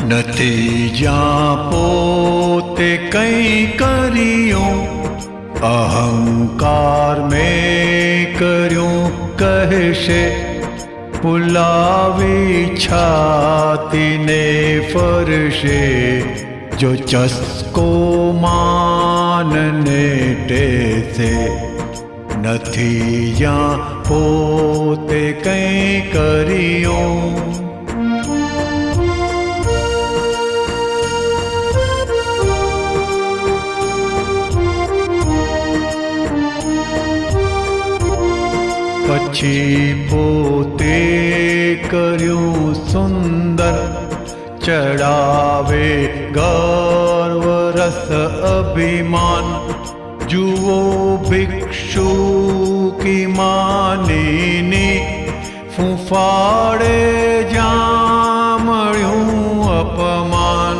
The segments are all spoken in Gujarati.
નથી જ્યાં પોતે કંઈ કર્યું, અહંકાર મેં કર્યું કહેશે, પુલાવી છાતીને ફરશે. જો ચસ્કો માનને ટેસે, નથી જ્યાં પોતે કંઈ કર્યું. પછી પોતે કર્યું સુંદર, ચડાવે ગર્વ રસ અભિમાન. જુઓ ભિક્ષુ કી માનીની, ફૂંફાડે જ્યાં મળ્યું અપમાન.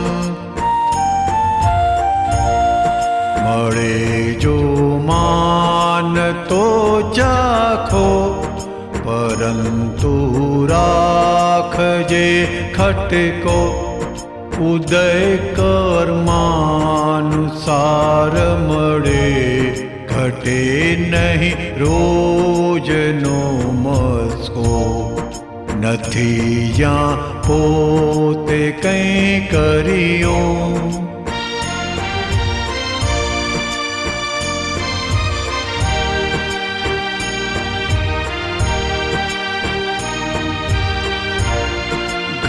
મળે જો માન તો ચાખો, પરંતુ રાખજે ખટકો. ઉદય કર્માનુસાર મળે, ઘટે નહીં રોજનો મસ્કો. નથી જ્યાં પોતે કંઈ કર્યું.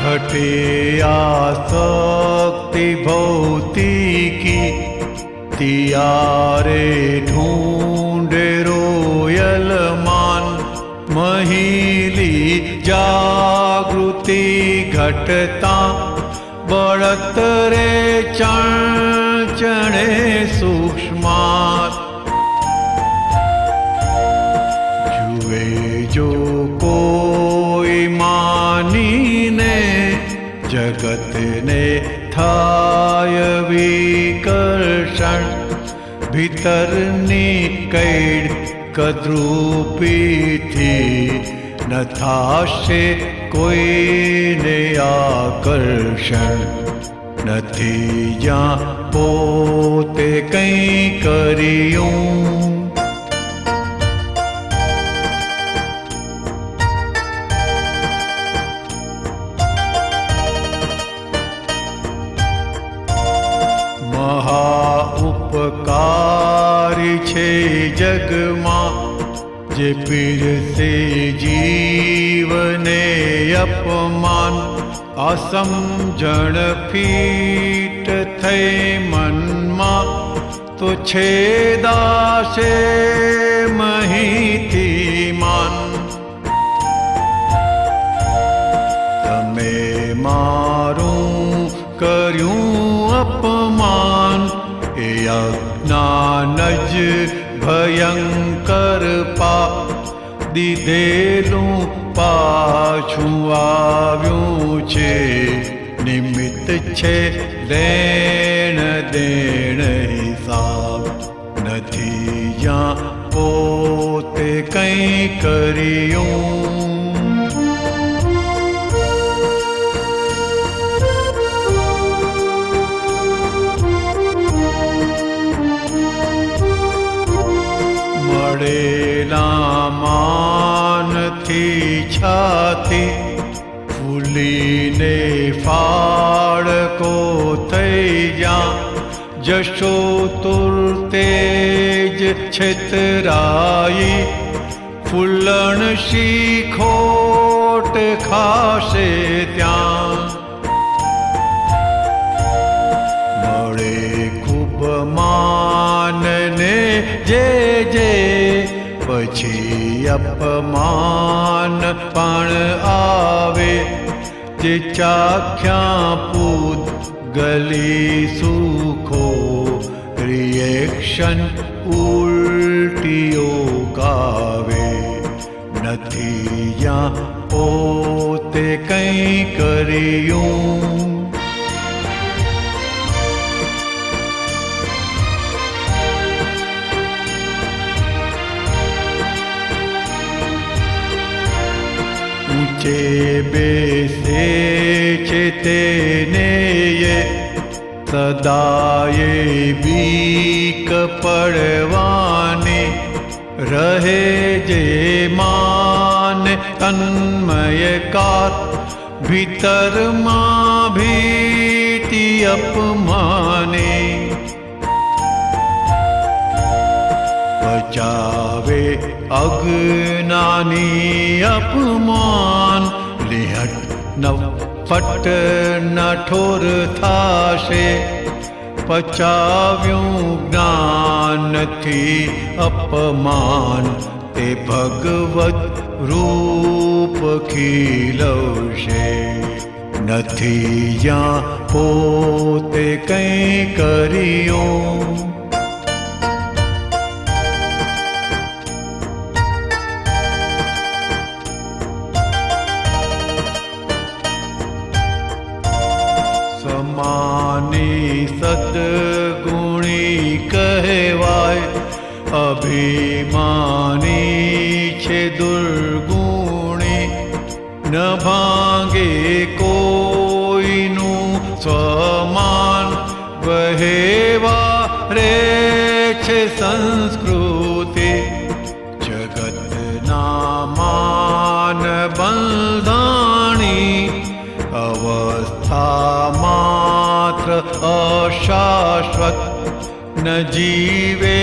घटे आसक्ति भौतिकी, तियारे ढूंढे रोयल मान. महीली जागृति घटता, बढ़त रे चणे सूक्ष्मात. जुए जो कोई मानीने, जगत ने थाय विकर्षण. भीतરની કૈડ કદ્રૂપીથી, ન થાશે કોઈને આકર્ષણ. નથી જ્યાં પોતે કંઈ કર્યું. ઉપકારી છે જગમાં, જે પીરસે જીવને અપમાન. આ સમજણ ફીટ થઈ મનમાં, તો છેદાશે મહીથી માન. તમે મારું કર્યું અપમાન, એ અજ્ઞાન જ ભયંકર પાપ. દીધેલું પાછું આવ્યું છે, નિમિત્ત છે લેણ દેણ હિસાબ. નથી જ્યાં પોતે કંઈ કર્યું. મળેલા માનથી છાતી, ફૂલીને ફાળકો થઈ જ્યાં. જશો તુર્તેજ છેતરાઈ, ફૂલણ શીખોટ ખાશે ત્યાં. મળે ખૂબ માનને જે જે, પછી અપમાન પણ આવે. જે ચાખ્યા પૂત ગલી સુખો, રિએક્શન ઉલટીઓ ગાવે. નથી જ્યાં પોતે કંઈ કર્યું. વચ્ચે બેસે છે તેને સદાયે બીક પડવાની રહે જે માન તન્મયકાર ભીતરમાં ભીતિ અપમાને બચાવે અજ્ઞાની અપમાન લેહટ નવ ફટ નઠોર થાશે પચાવ્યું જ્ઞાનથી અપમાન તે ભગવત રૂપ ખીલવશે નથી જ્યાં પોતે કંઈ કર્યું સમાની સદગુણી કહેવાય અભિમાની છે દુર્ગુણી ન ભાંગે કોઈનું સ્વમાન વહેવા રે છે સંસ્કૃતિ જગતના માન બંધાણી અવસ્થા માત્ર અશાશ્વત ન જીવે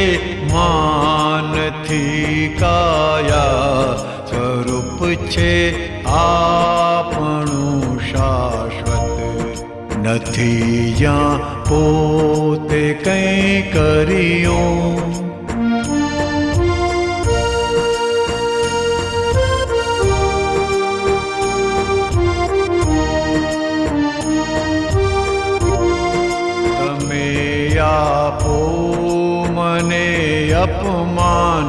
માનથી કાયા સ્વરૂપ છે આપણું શાશ્વત નથી જ્યાં પોતે કંઈ કર્યું આપો મને અપમાન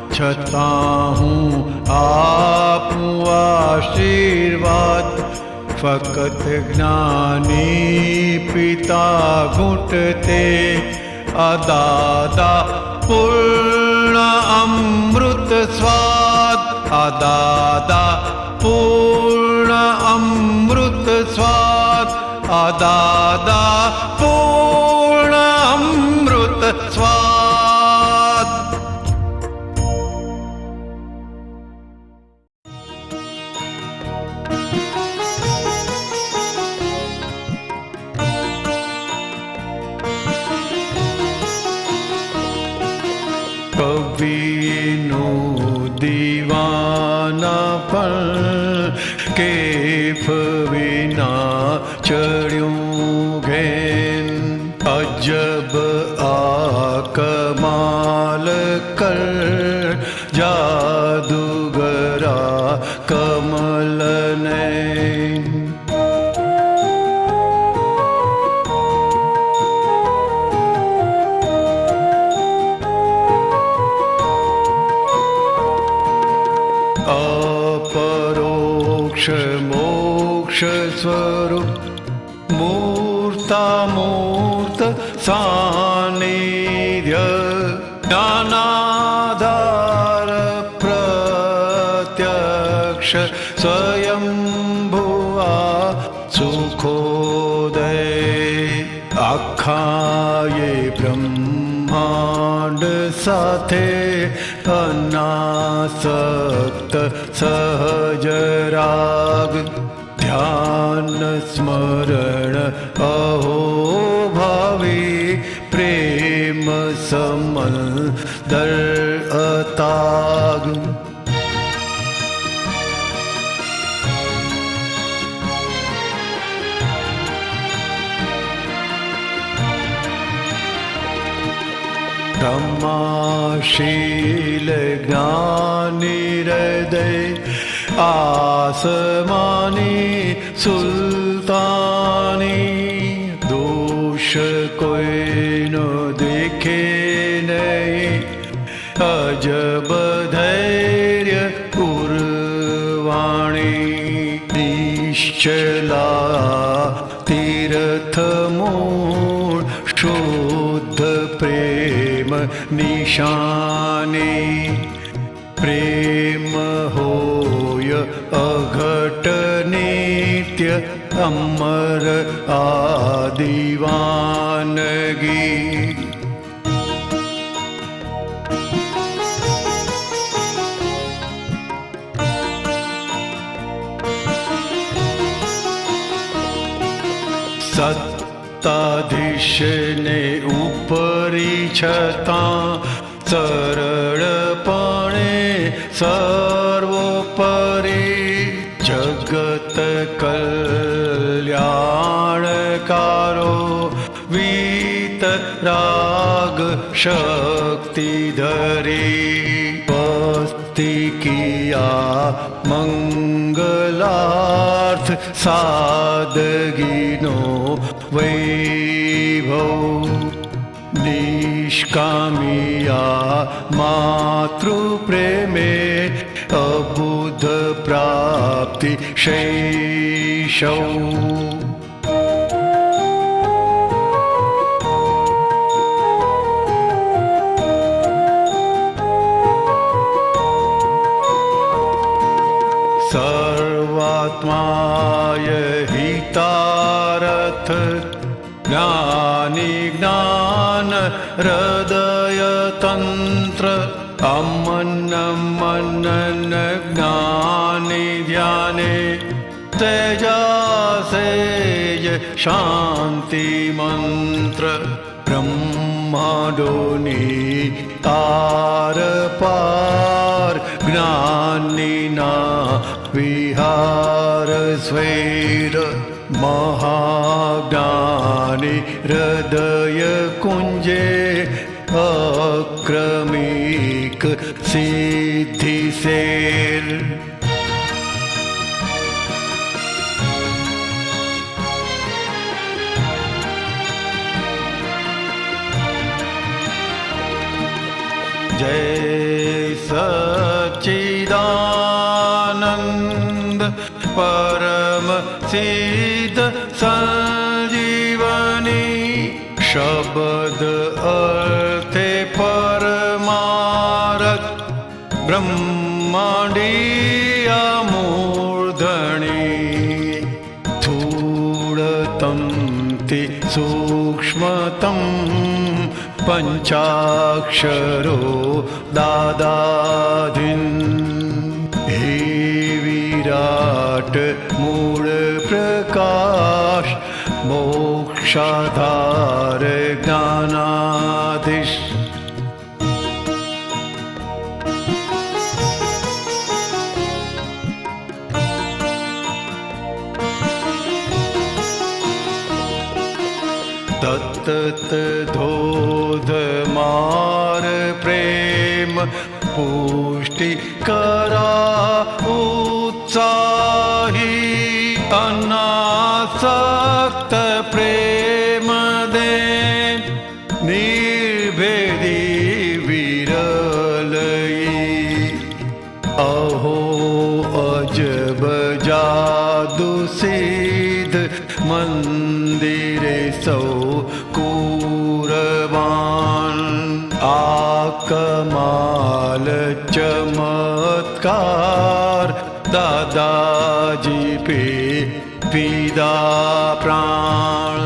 છતાં હું આપું આશીર્વાદ ફકત જ્ઞાની પિતા ઘૂંટતે અદાદા પૂર્ણ અમૃત સ્વાદ અદાદા પૂર્ણ અમૃત સ્વાદ અદાદા પૂર્ણ અમૃત સ્વાદ કવિનો દીવાના પણ કેફ વિના ચડ્યું ઘેન અજબ આ કમાલ કર જાદુગરા કમલ નૈન अपरोक्ष मोक्ष स्वरूप मूर्तामूर्त सानिध्य ज्ञानाधार प्रत्यक्ष स्वयंभुआ सुखोदय आखाये બ્રહ્માંડ સાથે અનાસક્ત સહજ રાગ ધ્યાન સ્મરણ અહો ભાવી પ્રેમ સમલ દર અતાગ બ્રહ્માશીલ જ્ઞાની હૃદય આસમાની સુલતાની દોષ કોઈનો દેખે નહીં અજબ ધૈર્ય પુરવાણી નિશ્ચલા તીર્થ મૂળ શુદ્ધ પ્રેમ નિશાની પ્રેમ હોય અઘટ प्रगट नित्य अमर आदिवानगी। सत्ताधीश ने उपरी छतां सरळपणे सर्वोपरि जगत कल्याणकारो वीतराग शक्तिधरी वस्ति किया मंगलार्थ सादगीनो वैभव निष्कामिया मातृप्रेमे अबुध प्राप्ति शैशव। सर्वात्माय हितारथ ज्ञानी ज्ञान हृदय तंत्र अमन मनन ज्ञानी ध्याने तेजासेज शांति मंत्र ब्रह्मांडोनी तार पार ज्ञानी ना विहार स्वेर महाज्ञानी हृदय कुंजे अक्रमिक सिद्धि सेर। जय सच्चिदानंद परम सिद्ध संजीवनी शब्द अर्थे परमारथ ब्रह्मांडीय मूर्धनि स्थूलतंति सूक्ष्मतम पंचाक्षरो दादाधिन हे विराट मूल प्रकाश मोक्षाधार ज्ञानाधीश। तत्त धोध मार प्रेम पुष्टि करा उत्साही अनासक्त प्रेम दे निर्भेदी विरलई। अहो अजब जादू सिद्ध मंदिरे सौ कुरबान आकमाल चमत्कार दादाजी पे पिदा प्राण।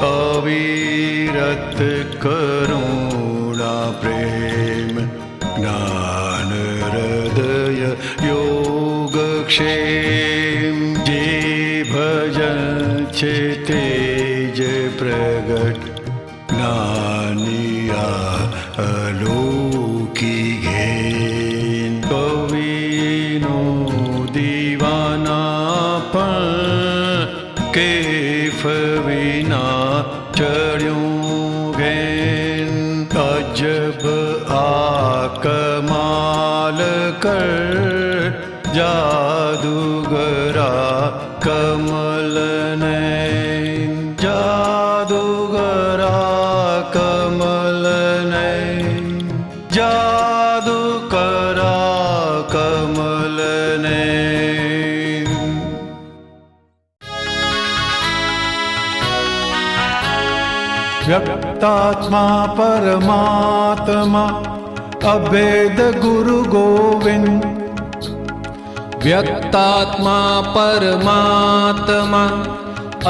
अविरत करुणा प्रेम ज्ञान हृदय योगक्षेम जे भजन छे तेज प्रगट ज्ञानिया अलोकी घेन। कविनो दीवानापण केफ विना चढ़्यूं घेन। अजब आकमाल कर जादूगरा कमल नैन। जादूगरा कमल नैन जादूगरा कमल नैन। व्यक्तात्मा परमात्मा अभेद गुरु गोविंद। व्यक्तात्मा परमात्मा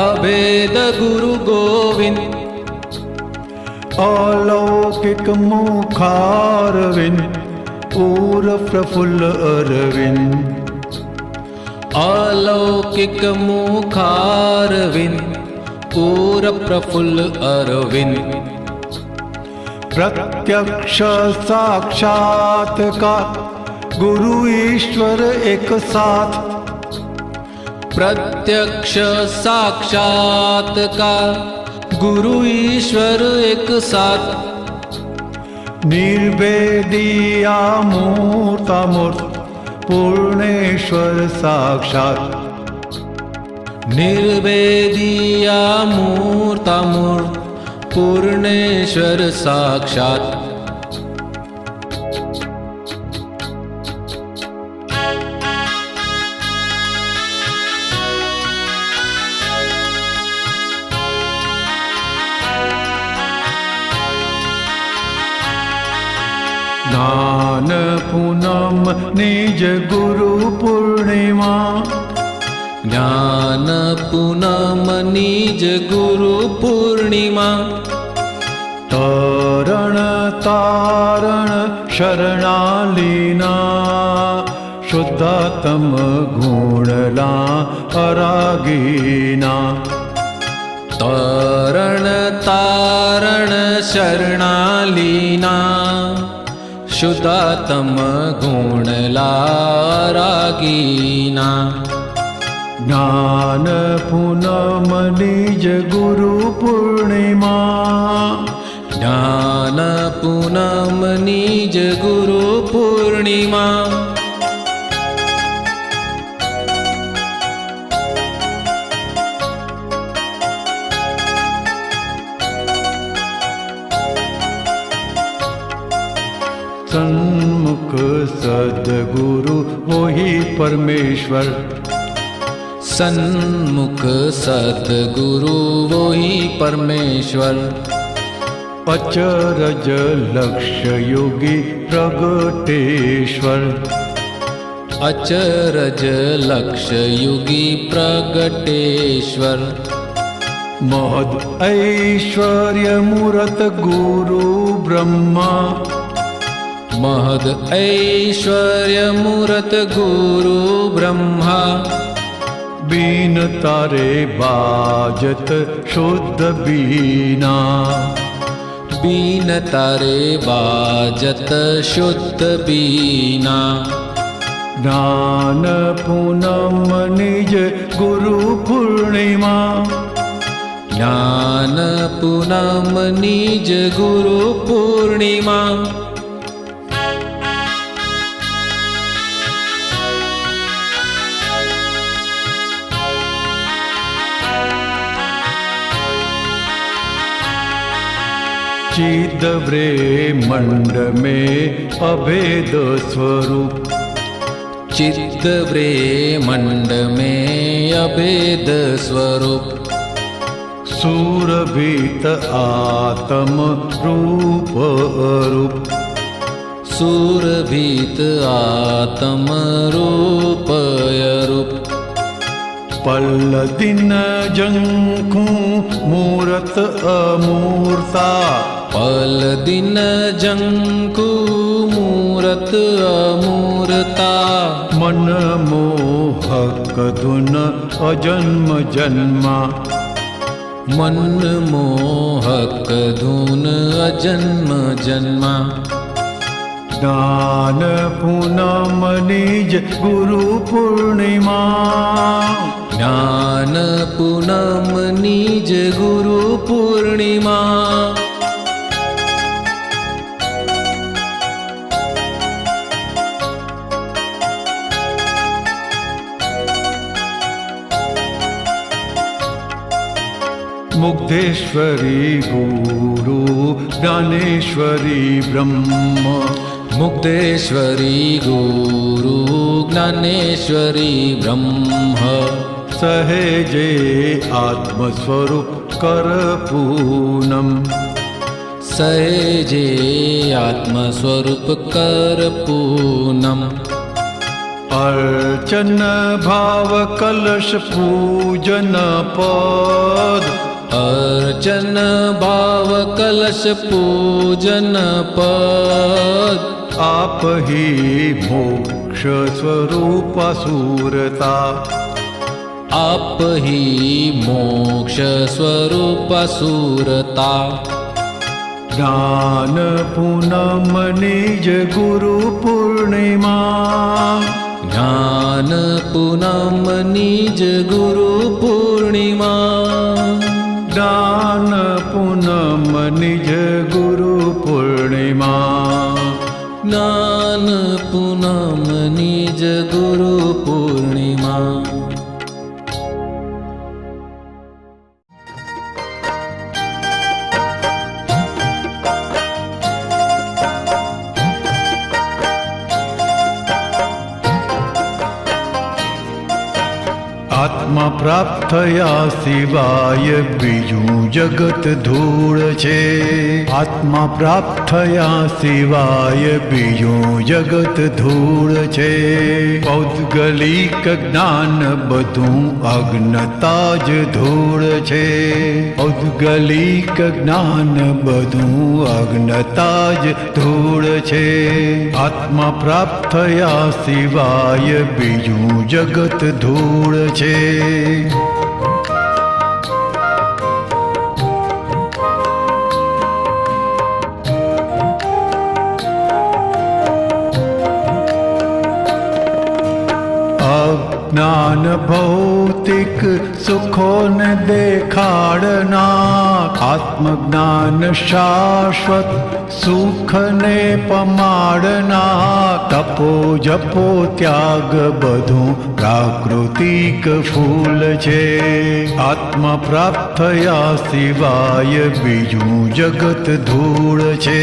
अभेद गुरु गोविंद। अलौकिक मुखारविंद पूर प्रफुल्ल अरविंद। अलौकिक मुखारविंद पूर प्रफुल्ल अरविंद। प्रत्यक्ष साक्षात्कार गुरु ईश्वर एक साथ। प्रत्यक्ष साक्षात्कार गुरु ईश्वर एक साथ। निर्वेदिया मूर्तामूर्त पूर्णेश्वर साक्षात। निर्वेदिया मूर्तामूर्त पूर्णेश्वर साक्षात। ज्ञान पूनम निज गुरु पूर्णिमा। ज्ञान पूनम निज गुरु पूर्णिमा। तरण तारण शरणालीना शुद्धतम गुणला अरागीना। तरण तारण शरणालीना शुद्धतम गुणला रागीना। ज्ञान पूनम निज गुरु पूर्णिमा। ज्ञान पूनम निज गुरु पूर्णिमा। सन्मुख सद्गुरु वही परमेश्वर। सन्मुख सद्गुरु वही परमेश्वर। अचरज लक्ष्य योगी प्रगटेश्वर। अचरज लक्ष्य योगी प्रगटेश्वर। महद ऐश्वर्य मूरत गुरु ब्रह्मा। महद ऐश्वर्य मूरत गुरु ब्रह्मा। बीन तारे बाजत शुद्ध बीना। बीन तारे बाजत शुद्ध बीना। ज्ञान पूनम निज गुरु पूर्णिमा। ज्ञान पूनम निज गुरु पूर्णिमा। चिदव्रे मंड में अभेद स्वरूप। चिदव्रे मंड में अभेद स्वरूप। सूरभीत आत्म रूप अरूप। सूरभीत आत्म रूप अरूप। पल दिन जंखू मूरत अमूर्ता। पल दिन जंकु मूरत अमूर्ता। मन मोहक धुन अजन्म जन्मा। मन मोहक धुन अजन्म जन्मा। ज्ञान पूनम निज गुरु पूर्णिमा। ज्ञान पूनम निज गुरु पूर्णिमा। मुग्धेश्वरी गुरु ज्ञानेश्वरी ब्रह्म। मुक्तेश्वरी गुरु ज्ञानेश्वरी ब्रह्म। सहेजे आत्मस्वरूप कर पूनम સહેજે આત્મ સ્વરૂપ કર પૂનમ अर्चन भाव कलश पूजन पद અર્ચન ભાવ કલશ પૂજન પદ आप ही मोक्ष स्वरूप सुरता આપ હિ મોક્ષ સ્વરૂપ સુરતા ज्ञान पूनम निज गुरु पूर्णिमा જ્ઞાન પૂનમ નિજ ગુરુ પૂર્ણિમા ज्ञान पूनम निज गुरु पूर्णिमा જ્ઞાન પૂનમ નિજ ગુરુ પૂર્ણિમા आत्मा प्राप्त थया सिवाय बीजू जगत धूળ છે आत्मा प्राप्त થયા સિવાય બીજું જગત ધૂળ છે પૌદ્ગલિક જ્ઞાન બધું અજ્ઞતા જ ધૂળ છે પૌદ્ગલિક જ્ઞાન બધું અજ્ઞતા જ ધૂળ છે આત્મા પ્રાપ્ત થયા સિવાય બીજું જગત ધૂળ છે ज्ञान भौतिक सुखों ने देखाड़ना आत्मज्ञान शाश्वत सुख ने पमाड़ना तपो जपो त्याग બધું પ્રાકૃતિક ફૂલ છે આત્મા પ્રાપ્ત થયા સિવાય બીજું જગત ધૂળ છે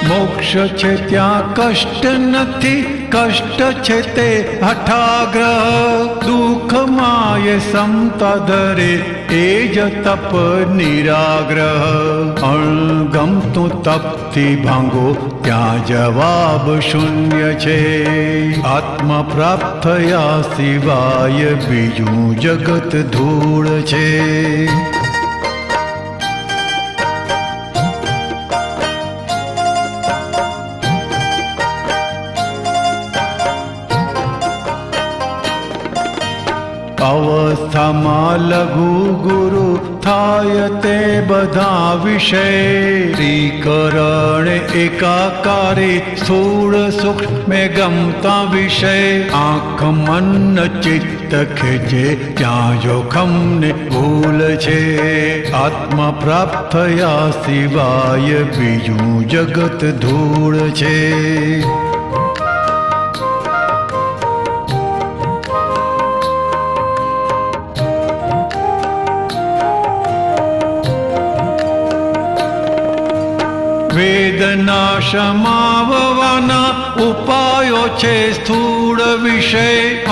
મોક્ષ છે ત્યાં કષ્ટ નથી કષ્ટ છે તે હઠાગ્રહ દુઃખમાં એ સમતા ધરે એ જ તપ નિરાગ્રહ અણગમતું તપથી ભાંગો ત્યાં જવાબ શૂન્ય છે આત્મા પ્રાપ્ત થયા સિવાય બીજું જગત ધૂળ છે અવસ્થામાં લઘુ ગુરુ થાય તે બધા વિષય ત્રિકરણ એકાકારી સ્થૂળ સૂક્ષ્મ ગમતા વિષય આંખ મન ચિત્ત ખેંચે ત્યાં જોખમ ને ભૂલ છે આત્મા પ્રાપ્ત થયા સિવાય બીજું જગત ધૂળ છે વેદના શમાવવાના ઉપાયો છે સ્થૂળ વિષય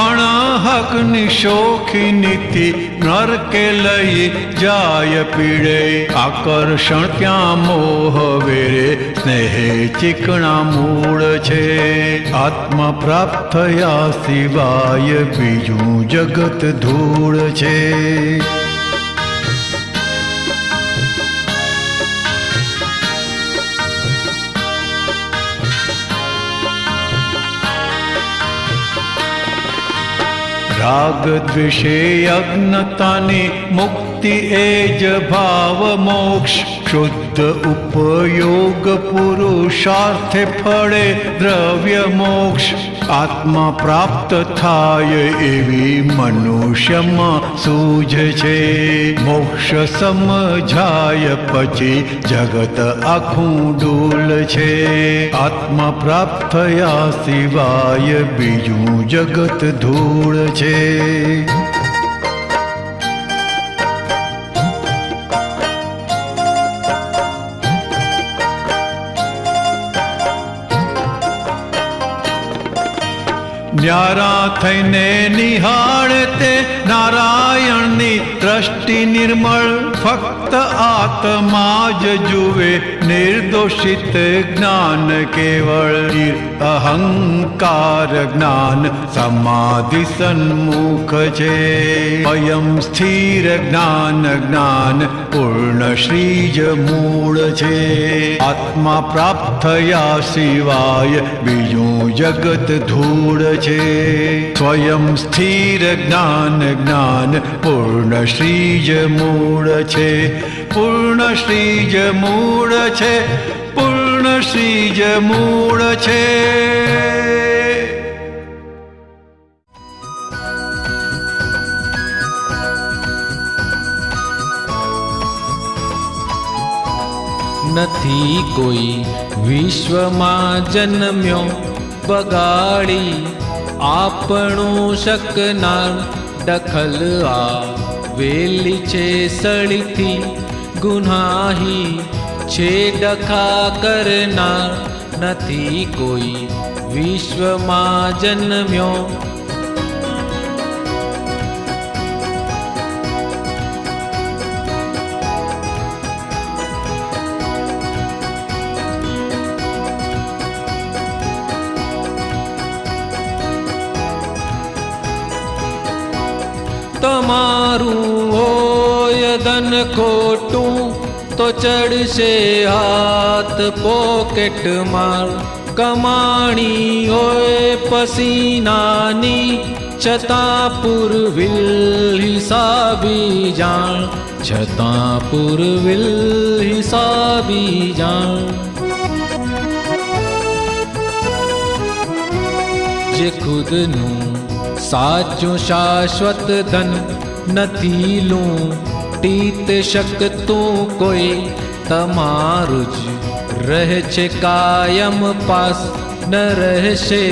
અણહકની શોખી નીતિ નરકે લઈ જાય પીડે આકર્ષણ ત્યાં મોહ વેરે સ્નેહે ચીકણા મૂળ છે આત્મા પ્રાપ્ત થયા સિવાય બીજું જગત ધૂળ છે રાગ દ્વેષે અજ્ઞતાની મુક્તિ એ જ ભાવ મોક્ષ શુદ્ધ ઉપયોગ પુરુષાર્થે ફળે દ્રવ્ય મોક્ષ આત્મા પ્રાપ્ત થાય એવી મનુષ્યમાં સૂઝ છે મોક્ષ સમજાય પછી જગત આખું ડૂલ છે આત્મા પ્રાપ્ત થયા સિવાય બીજું જગત ધૂળ છે ન્યારા થઈને નિહાળે તે નારાયણની દ્રષ્ટિ નિર્મળ, ફક્ત આત્મા જ જુએ નિર્દોષિત જ્ઞાન કેવળ. અહંકાર જ્ઞાન સમાધિ સન્મુખ છે, સ્વયં સ્થિર જ્ઞાન જ્ઞાન પૂર્ણ શ્રી જ મૂળ છે. આત્મા પ્રાપ્ત થયા સિવાય બીજું જગત ધૂળ છે. સ્વયં સ્થિર જ્ઞાન જ્ઞાન પૂર્ણ શ્રી જ મૂળ છે. પૂર્ણ શ્રી જ મૂળ છે. પૂર્ણ શ્રી જ મૂળ છે. નથી કોઈ વિશ્વમાં જન્મ્યો બગાડી આપણું શકનાર. દખલ આવેલી છે સળીથી ગુનાહી છે ડખા કરનાર. નથી કોઈ વિશ્વમાં જન્મ્યો તમારું હોય ધન ખોટું તો ચડશે હાથ પોકેટમાં. કમાણી હોય પસીનાની છતાં પૂરવિલ હિસાબી જાણ. છતાં પૂરવિલ હિસાબી જાણ. જે ખુદનું સાચું શાશ્વત ધન નથી લૂંટીત શકતું કોઈ. તમારું જ રહે છે કાયમ પાસ, ન રહેશે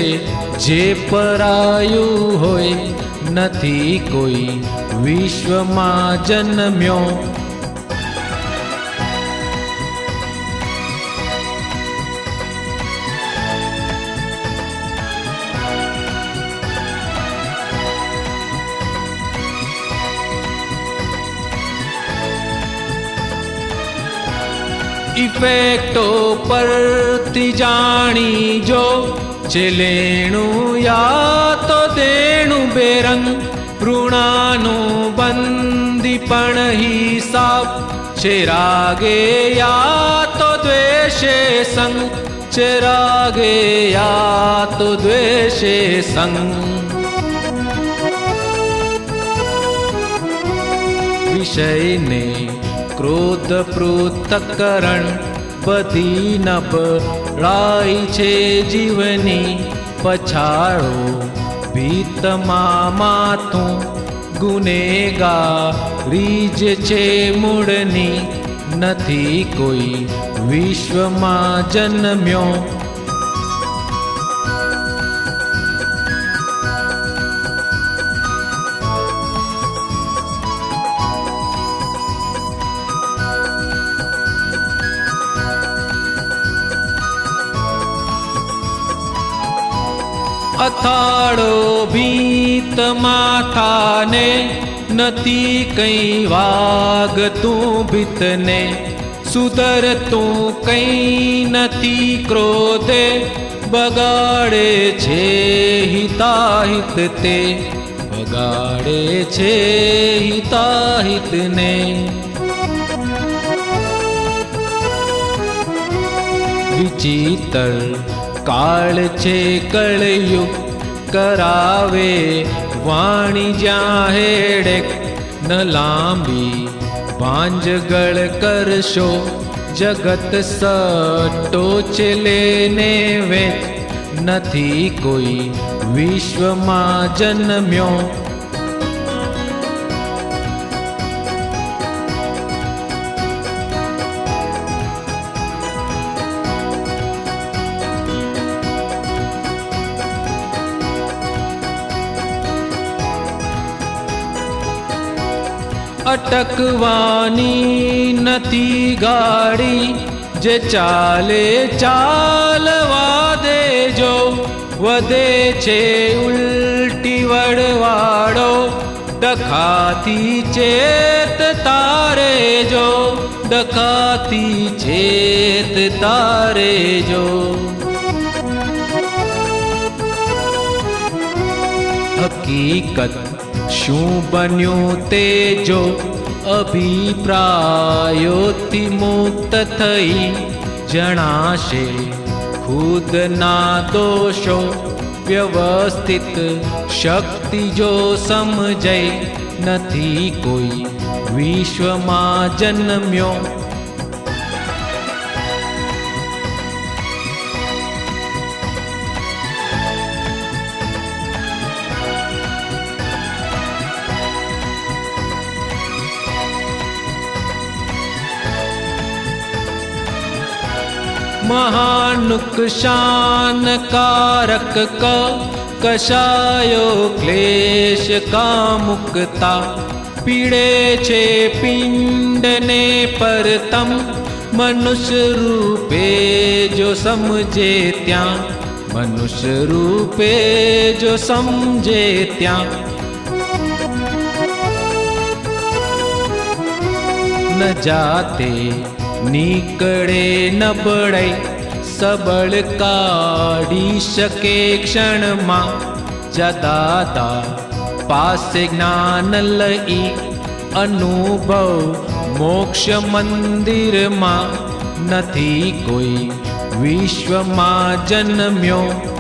જે પરાયું હોય. નથી કોઈ વિશ્વમાં જન્મ્યો ઇફેક્ટો પરથી જાણી જો જે લેણું યા તો દેણું બેરંગ. ઋણાનું બંદીપણ હિસાબ છે રાગે યા તો દ્વેષે સંગ. છે રાગે યા તો દ્વેષે સંગ. વિષયને ક્રોધ પૃથક્કરણ બધી નબળાઈ છે જીવની. પછાડો ભીતમાં માથું ગુનેગારી જ છે મૂળની. નથી કોઈ વિશ્વમાં જન્મ્યો અથાડો ભીત માથાને નથી કંઈ વાગતું ભીતને. સુધરતું કંઈ નથી ક્રોધે બગાડે છે હિતાહિત તે. બગાડે છે હિતાહિતને. વિચિત્ર કાળ છે કળયુગ કરાવે વાણી જ્યાં હેડે. ન લાંબી ભાંજગળ કરશો જગત સટો ચલેને વેચ. નથી કોઈ વિશ્વમાં જન્મ્યો અટકવાની નથી ગાડી જે ચાલે ચાલવા દેજો. વધે છે ડખાતી ચેત તારે જો, ડખાતી ચેત તારે જો. હકીકત શું બન્યું તે જો, અભિપ્રાયોથી મુક્ત થઈ જણાશે ખુદના દોષો. વ્યવસ્થિત શક્તિ જો સમજે, નથી કોઈ વિશ્વમાં જન્મ્યો. महानुकशानकारक कषायो क्लेश कामुकता. पीड़े छे पिंडने परतम, मनुष्य रूपे जो समझे त्या. मनुष्य रूपे जो समझे त्या. न जाते નીકળે નબળાઈ, સબળ કાઢી શકે ક્ષણમાં. દાદા પાસે જ્ઞાન લઈ, અનુભવ મોક્ષ મંદિરમાં. નથી કોઈ વિશ્વમાં જન્મ્યો.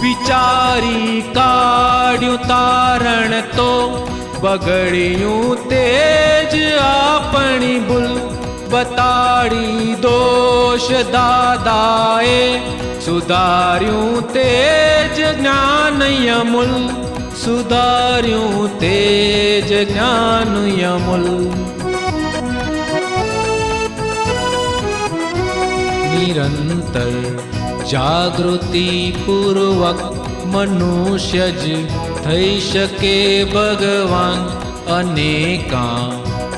વિચારી કાઢ્યું તારણ તો, બગડ્યું તેજ આપણી ભૂલ. બતાડી દોષ દાદાએ, સુધાર્યું તેજ જ્ઞાન યમુલ. સુધાર્યું તેજ જ્ઞાન યમુલ. નિરંતર જાગૃતિ પૂર્વક મનુષ્ય જ થઈ શકે ભગવાન. અનેકા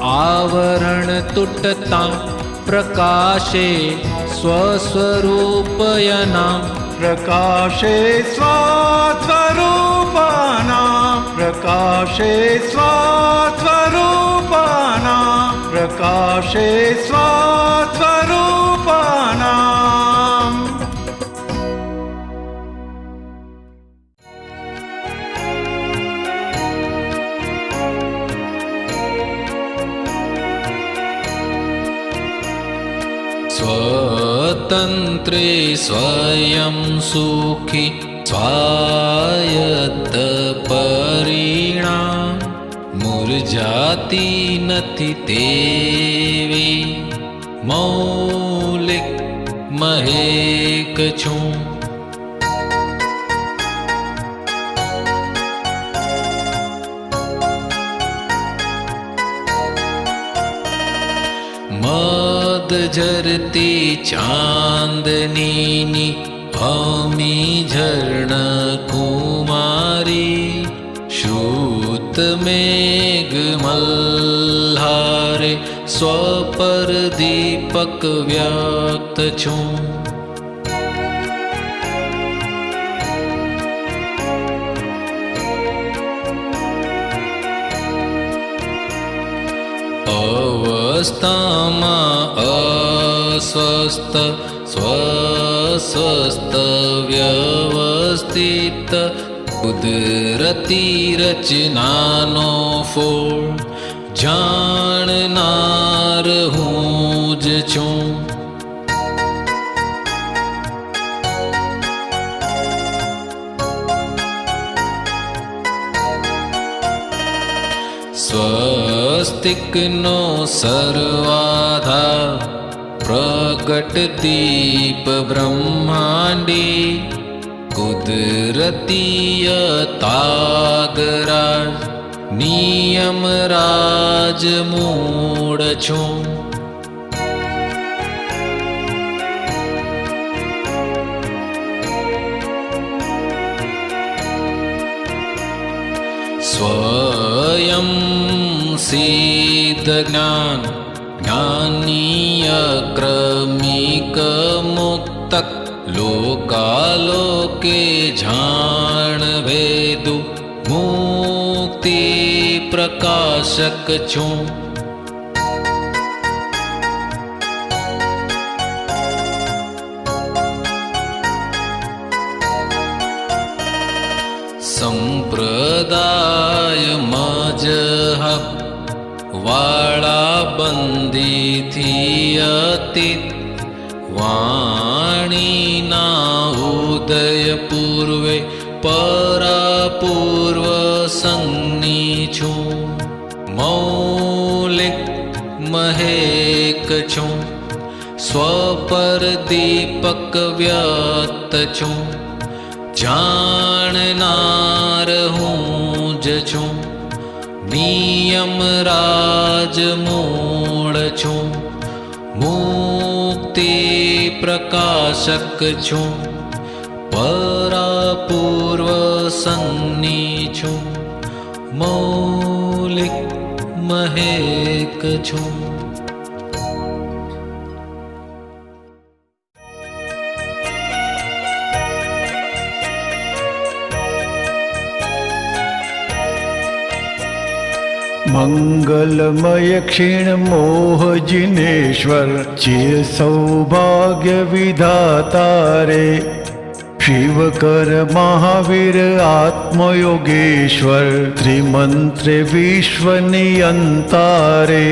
આવરણ તૂટતા પ્રકાશે સ્વસ્વરૂપયના. પ્રકાશે સ્વસ્વરૂપાના, પ્રકાશે સ્વસ્વરૂપાના, પ્રકાશે સ્વસ્વરૂપાના. स्वतन्त्रे स्वयं सुखी, स्वायत्त परिणाम. મૂર્જાતી નથી તેવી, મૌલિક મહેક છું. મદ ઝરતી ચાંદનીની અમી ઝરણ કુમારી. શ્રુત મેઘ મલ્હારે સ્વપર દીપક વ્યક્ત છું. અવસ્થામાં અસ્વસ્થ, સ્વસ્વસ્થ વ્યવસ્થિત. કુદરતી રચનાનો ફોડ જાણનાર હું જ છું. સ્વસ્તિકનો સર્વાધાર, પ્રગટ દીપ બ્રહ્માંડી. કુદરતીય તાગરાજ, નિયમ રાજ મૂળ છું. स्वयं सिद्ध ज्ञान ज्ञानीय क्रमिक मुक्तक लोकालोके जान भेदु मुक्ति प्रकाशक छूं। संप्रदाय मजहब वाला बंदी थी अतीत वाणी ना उदय पूर्वे परापूर्व संज्ञी छूं। मौलिक महेक छूं स्वपर दीपक व्यक्त छूं। जाननार हूँ जछूं नियम राज मूढ़ छूं। मुक्ति प्रकाशक छूं परापूर्व संज्ञी छूं। मौलिक महेक छूं। मंगलमय क्षीण मोह जिनेश्वर चिर सौभाग्य विधातारे। शिवकर महावीर आत्मयोगेश्वर त्रिमंत्र विश्व नियंतारे।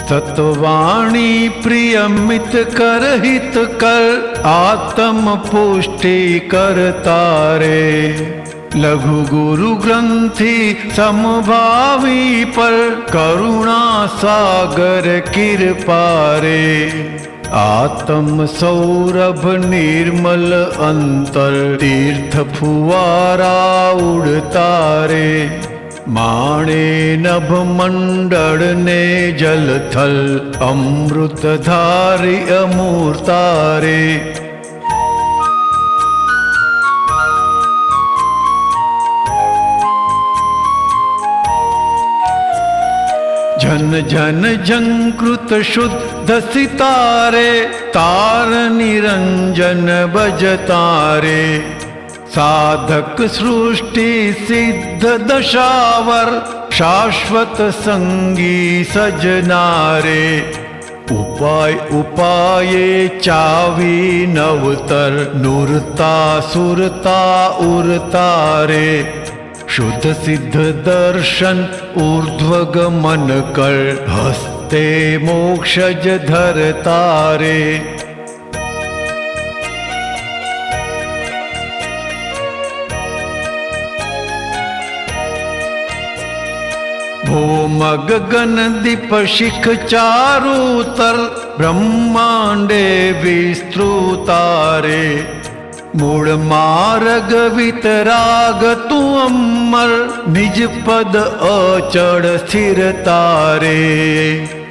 तत्वाणी प्रियमित कर हित कर आत्म पुष्टि कर तारे। लघु गुरु ग्रंथि समभावी पर करुणा सागर कृपारे। आत्म सौरभ निर्मल अंतर तीर्थ फुवारा उड़तारे। माणे नभ मंडल ने जल थल अमृत धारी अमूर्तारे। झन झन झंकृत शुद्ध सितारे तार निरंजन बजतारे। साधक सृष्टि सिद्ध दशावर शाश्वत संगी सजनारे। उपाय उपाये चावी नवतर नुरता सुरता उरतारे। शुद्ध सिद्ध दर्शन ऊर्ध्वगमन कर हस्ते मोक्षज धरतारे। भूम गगन दीप शिख चारुतर ब्रह्मांडे विस्तृतारे। मूल मार्ग वितराग तू अमर निज पद अचड़ स्थिर तारे।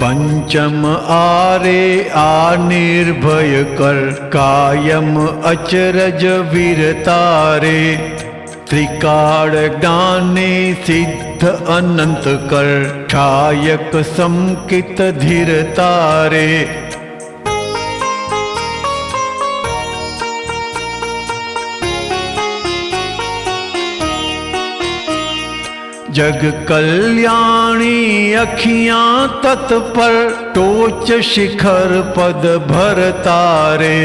पंचम आरे आ निर्भय कर कायम अचरज वीरतारे। त्रिकाल ज्ञाने सिद्ध अनंत कर ठायक संकित धीर तारे। जग कल्याणी अखियां तत्पर टोच शिखर पद भर तारे।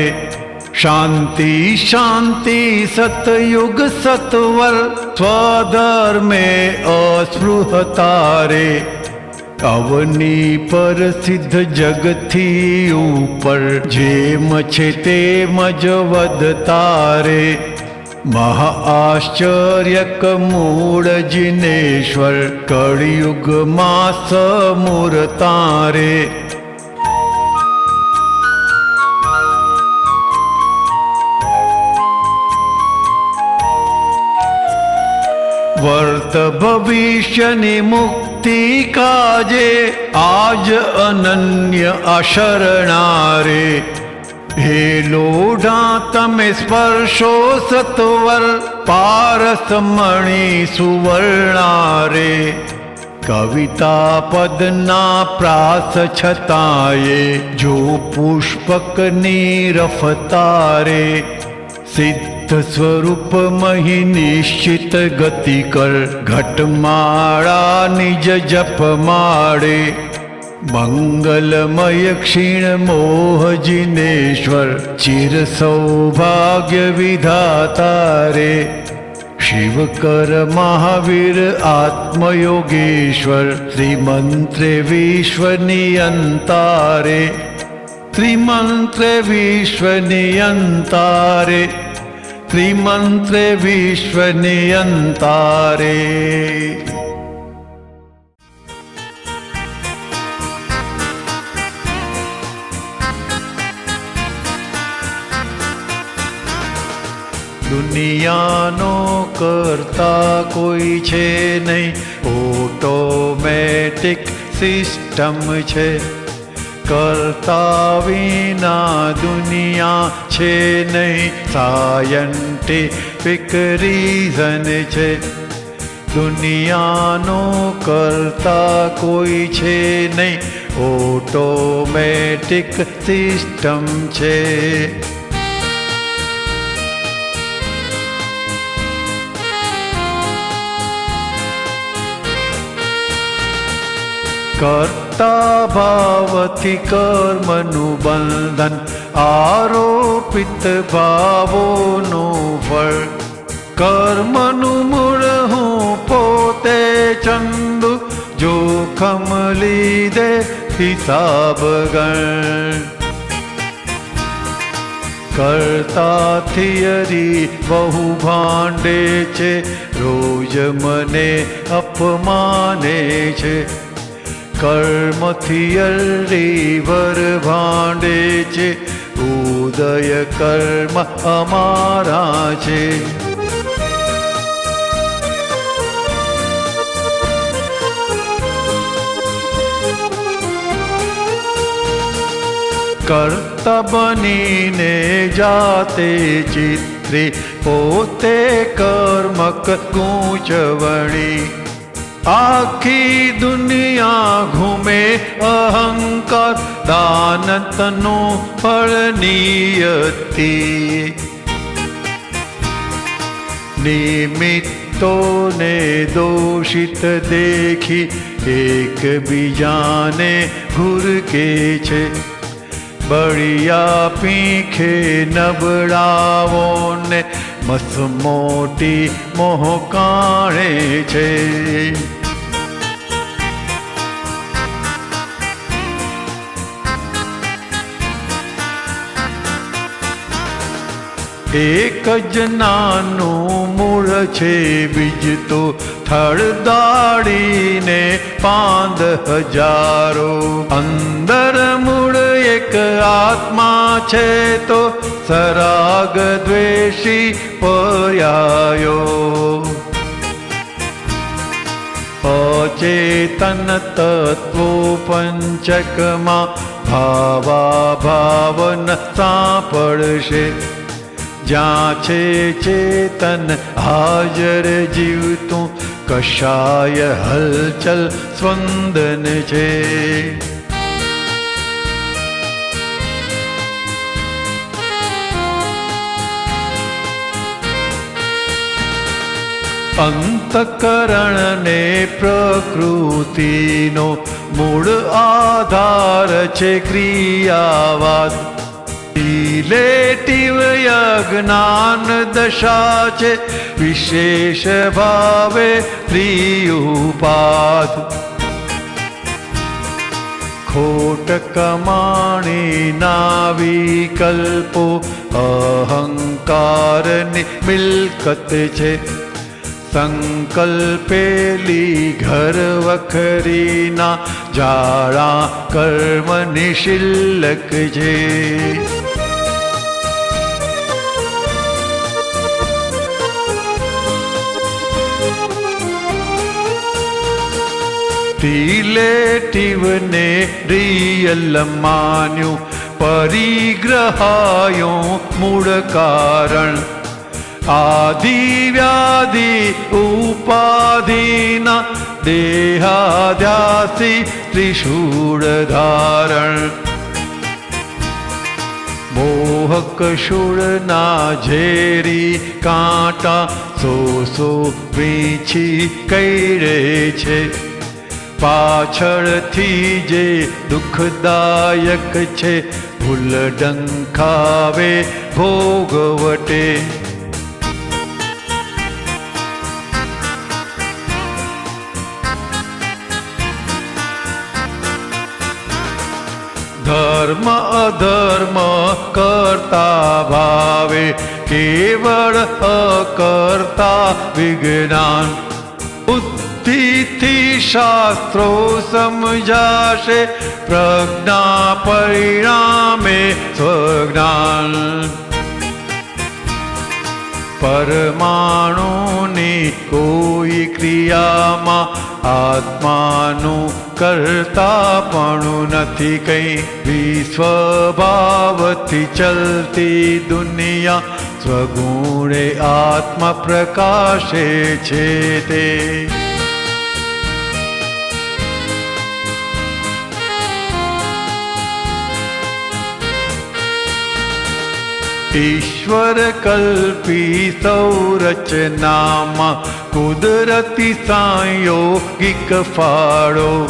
शांति शांति सतयुग सत्वर स्वधर्मे अस्पृह तारे। अवनी पर सिद्ध जगथी ऊपर जेम छे ते मज वद तारे। महा आश्चर्यक मूढ़ जिनेश्वर कलियुग मास मुरतारे। वर्त भविष्य मुक्त મુક્તિ કાજે આજ અનન્ય અશરણારે. હે લોઢા તમે સ્પર્શો સત્વર પારસમણી સુવર્ણારે. કવિતા પદના પ્રાસ છતાંયે જો પુષ્પકની રફતારે. સિદ્ધ સ્વરૂપ મહી નિશ્ચિત ગતિ કર ઘટમાળા નિજ જપ માળે. મંગલમય ક્ષીણ મોહ જિનેશ્વર ચિર સૌભાગ્ય વિધાતારે. શિવકર મહાવીર આત્મયોગેશ્વર શ્રીમંત્રે વિશ્વ નિયંતારે. ત્રિમંત્રે વિશ્વ નિયંતારે. ત્રિમંત્રે વિશ્વ નિયંતારે. દુનિયાનો કરતા કોઈ છે નહીં, ઓટોમેટિક સિસ્ટમ છે. કરતા વિના દુનિયા છે નહીં, સાયન્ટિફિક રીઝન છે. દુનિયાનો કરતા કોઈ છે નહીં, ઓટોમેટિક સિસ્ટમ છે. કર્તા ભાવથી કર્મનું બંધન, આરોપિત ભાવોનું ફળ. કર્મનું મૂળ હું પોતે ચંદુ, જોખમ લીધે હિસાબ ગણ. કરતા થિયરી બહુ ભાંડે છે, રોજ મને અપમાને છે. કર્મ થિયરી વર ભાંડે છે, ઉદય કર્મ અમારા છે. કર્તા બનીને જાતે ચિત્રી, પોતે કર્મક ગૂંચવણી. આખી દુનિયા ઘૂમે અહંકાર, દાનતનું ફળ નિયતિ. નિમિત્તોને દોષિત દેખી એકબીજાને ઘુરકે છે. બળિયા પીંખે નબળાઓને મસમોટી મોહ કાણે છે. એક જ નાનું મૂળ છે, બીજ તો થડદાડીને પાંદ હજારો. અંદર મૂળ એક આત્મા છે તો સરાગ દ્વેષી પર્યાયો. અચેતન તત્વો પંચકમાં ભાવા ભાવન સાંપડશે. જ્યાં છે ચેતન હાજર જીવતું, કશાય હલચલ સ્વંદન છે. અંતકરણને પ્રકૃતિનો મૂળ આધાર છે ક્રિયાવાદ. રિલેટિવ અજ્ઞાન દશા છે, વિશેષ ભાવે ત્રિયુપાદ. ખોટ કમાણીના વિકલ્પો અહંકારની મિલકત છે. સંકલ્પેલી ઘર વખરીના જાળા કર્મની શિલ્લક છે. રિલેટિવ ને રિયલ માન્યું, પરિગ્રહાયો મૂળ કારણ. આદિ વ્યાધિ ઉપાધિના દેહાદ્યાસી ત્રિશૂળ ધારણ. મોહક શૂળના ઝેરી કાંટા સો વીંછી કૈરે છે. પાછળથી જે દુઃખદાયક છે, ભૂલ ડંખાવે ભોગવટે. ધર્મ અધર્મ કરતા ભાવે કેવળ અકર્તા વિજ્ઞાન. બુદ્ધિથી શાસ્ત્રો સમજાશે, પ્રજ્ઞા પરિણામે સ્વજ્ઞાન. પરમાણુની કોઈ ક્રિયામાં આત્માનું કરતાપણું નથી કંઈ. વિસ્વભાવથી ચલતી દુનિયા સ્વગુણે આત્મા પ્રકાશે છે તે. ઈશ્વર કલ્પી સંરચનામાં કુદરતી સંયોગિક ફાળો.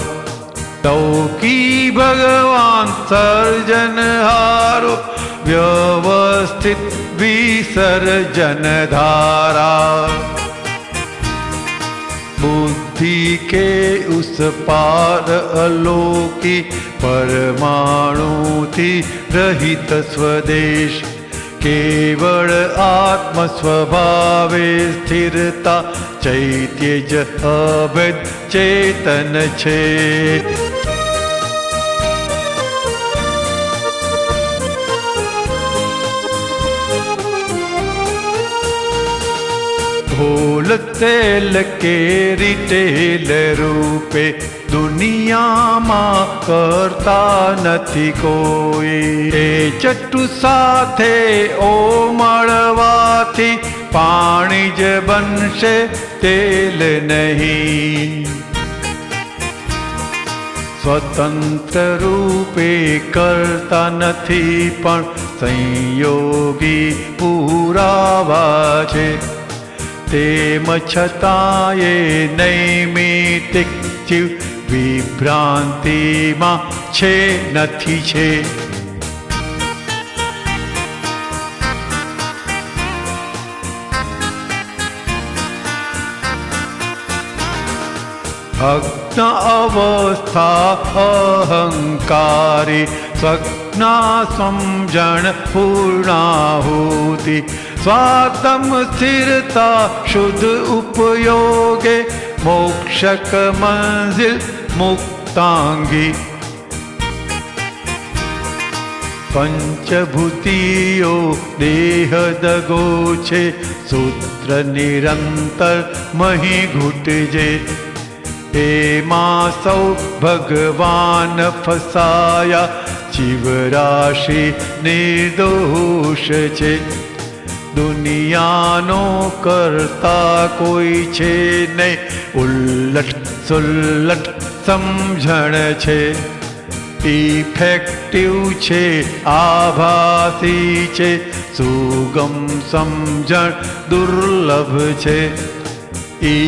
તૌકી ભગવાન સર્જનહારો, વ્યવસ્થિત વિસર્જન ધારા. बुद्धि के उस पार अलोकी, परमाणु थी रहित स्वदेश. केवल आत्म स्वभावे स्थिरता, चैत्य ज अभेद चेतन छे. होल तेल के रिटेल रूपे दुनिया में करता नहीं कोई. ए चट्टू साथे ओ मळवाथी पाणी ज बनशे तेल नहीं. स्वतंत्र रूपे करता नहीं पण संयोगी पुरावा छे. तेम छतांय नैमित्तिक जीव विभ्रांति में छे नथी छे. अज्ञ अवस्था अहंकारी, स्वप्ना समझण पूर्णाहुति. स्वात्म स्थिरता शुद्ध उपयोगे, मोक्षक मंजिल मुक्तांगी. पंचभूतियो देह दगो छे, सूत्र निरंतर मही घूटजे. एमा सौ भगवान फसाया, जीवराशि निर्दोष छे. दुनियानो करता कोई छे नहीं, उल्लट सुल्लट समझण छे. इफेक्टिव छे आभासी छे, सुगम समझण दुर्लभ छे.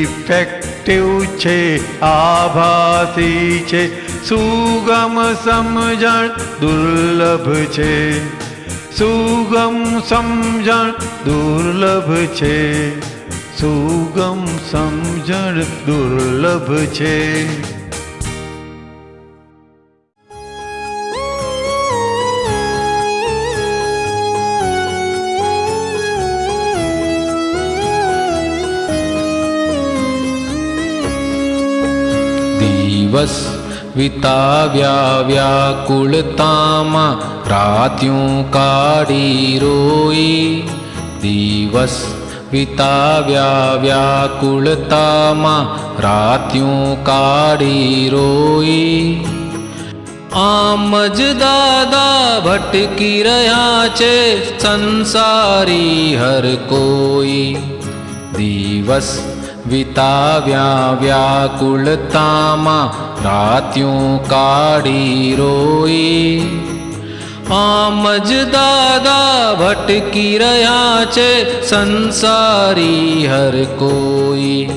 इफेक्टिव छे आभासी छे, सुगम समझण दुर्लभ छे. सुगम समझण दुर्लभ छे, सुगम समझण दुर्लभ छे. दिवस विताव्या व्याकुलतामा, रात्यों काढ़ी रोई. दिवस વિતાવ્યા વ્યાકુળતામાં રાત્યું કાઢી રોઈ. આમ જ દાદા ભટકી રહ્યા છે સંસારી હર કોઈ. દિવસ વિતાવ્યા વ્યાકુળતામાં રાત્યું કાઢી રોઈ. આમ જ દાદા ભટકી રહ્યા છે સંસારી હર કોઈ.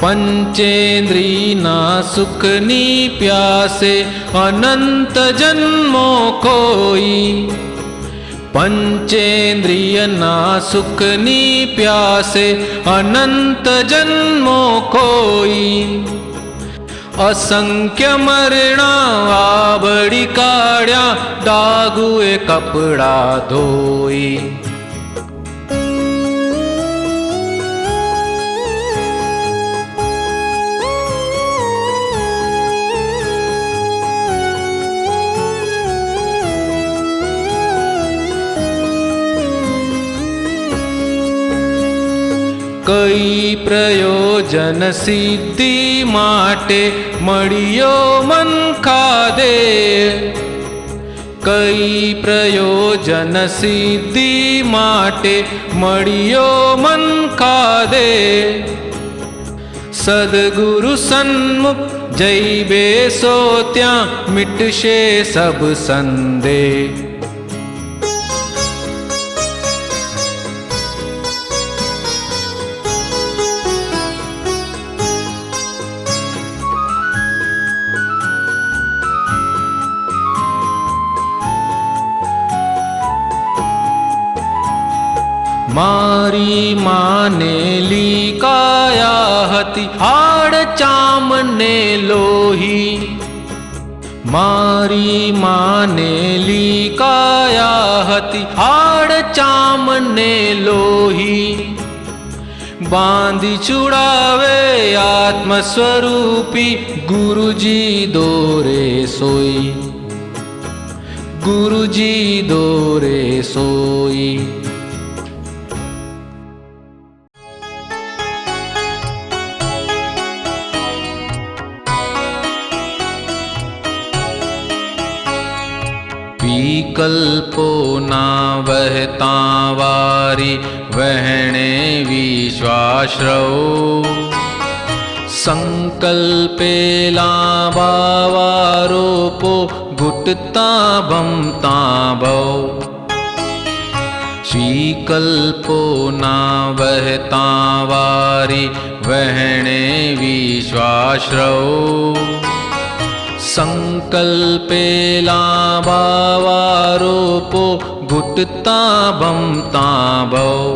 પંચેન્દ્રિયના સુખની પ્યાસે અનંત જન્મો કોઈ. પંચેન્દ્રિયના સુખની પ્યાસે અનંત જન્મો કોઈ. અસંખ્ય મરણા આબડી કાઢ્યા ડાગુએ કપડા ધોઈ. કઈ પ્રયોજન સિદ્ધિ માટે મળ્યો મન ખાધે. કઈ પ્રયોજન સિદ્ધિ માટે મળ્યો મન ખાધે. સદગુરુ સન્મુખ જઈ બેસો ત્યાં મિટશે સબ સંદેહ. મારી માનેલી કાયા હતી હાડ ચામને લોહી. મારી માનેલી કાયા હતી હાડ ચામને લોહી. બાંધી છુડાવે આત્મ સ્વરૂપી ગુરુજી દોરે સોઈ. ગુરુજી દોરે સોઈ. વિકલ્પોના વહેતા વારી વહેણે વિશ્વાશ્રવ. સંકલ્પેલા બાવારોપો ઘૂટતા ભમતા ભવ. વિકલ્પોના વહેતા વારી વહેણે વિશ્વાશ્રવ. સંકલ્પેલા બાવારોપો ઘૂટતા ભમતા ભવ.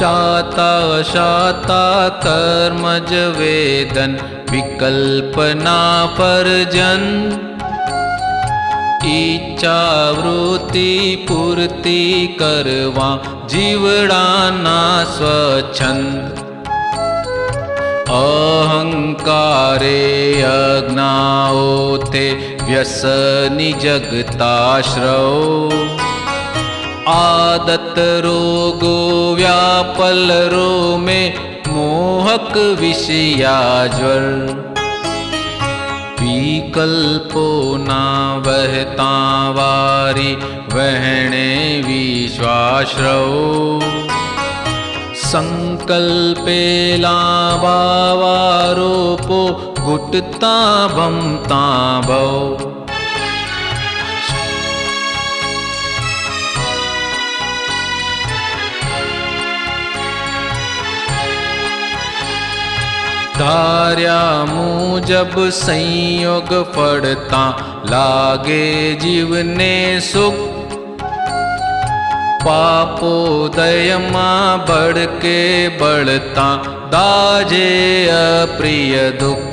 ચાતા શાતા કર્મજ વેદન વિકલ્પના પરજન. ઈચ્છાવૃત્તિ પૂર્તિ કરવા જીવડાના સ્વચ્છંદ. અહંકારે અજ્ઞાઓ તે વ્યસની જગતાશ્રવ. આદત રોગો વ્યાપલ રોમે મોહક વિષયાજ્વર. વિકલ્પોના વહેતા વારી વહેણે વિશ્વાશ્રવ. સંકલ્પેલા બાવારોપો ઘૂટતા ભમતા ભવ. ધાર્યા મુજબ સંયોગ ફળતા લાગે જીવને સુખ. પાપોદયમાં ભડકે બળતા दाजे अप्रिय दुख।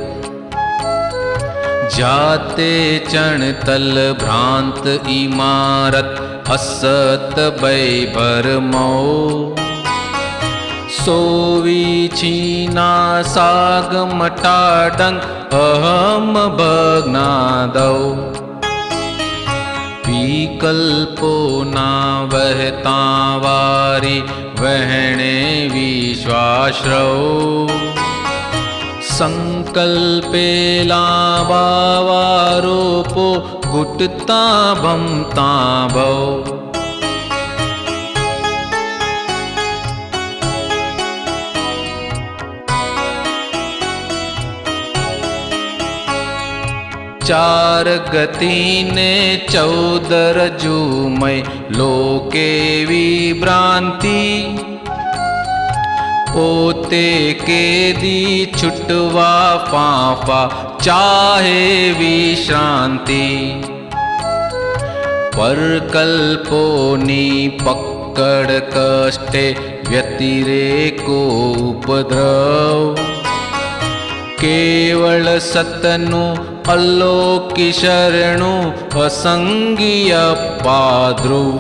जाते चण तल भ्रांत इमारत असत बैबर मो। सोवी छीना साग मटाडंग अहम भग्नादौ। विकल्पो ना वहता वारी वहणे विश्वाश्रव। संकल्पेला बावारोपो गुटता भमता भव। चार गति ने 14 रजुमय लोके विभ्रांति। पोते के दी छुटवा फाफा चाहे विश्रांति। पर कल्पोनी पकड़ कष्टे व्यतिरेको उपद्रव। केवल सतनु अलोकी शरणु असंगीय पाद्रुव।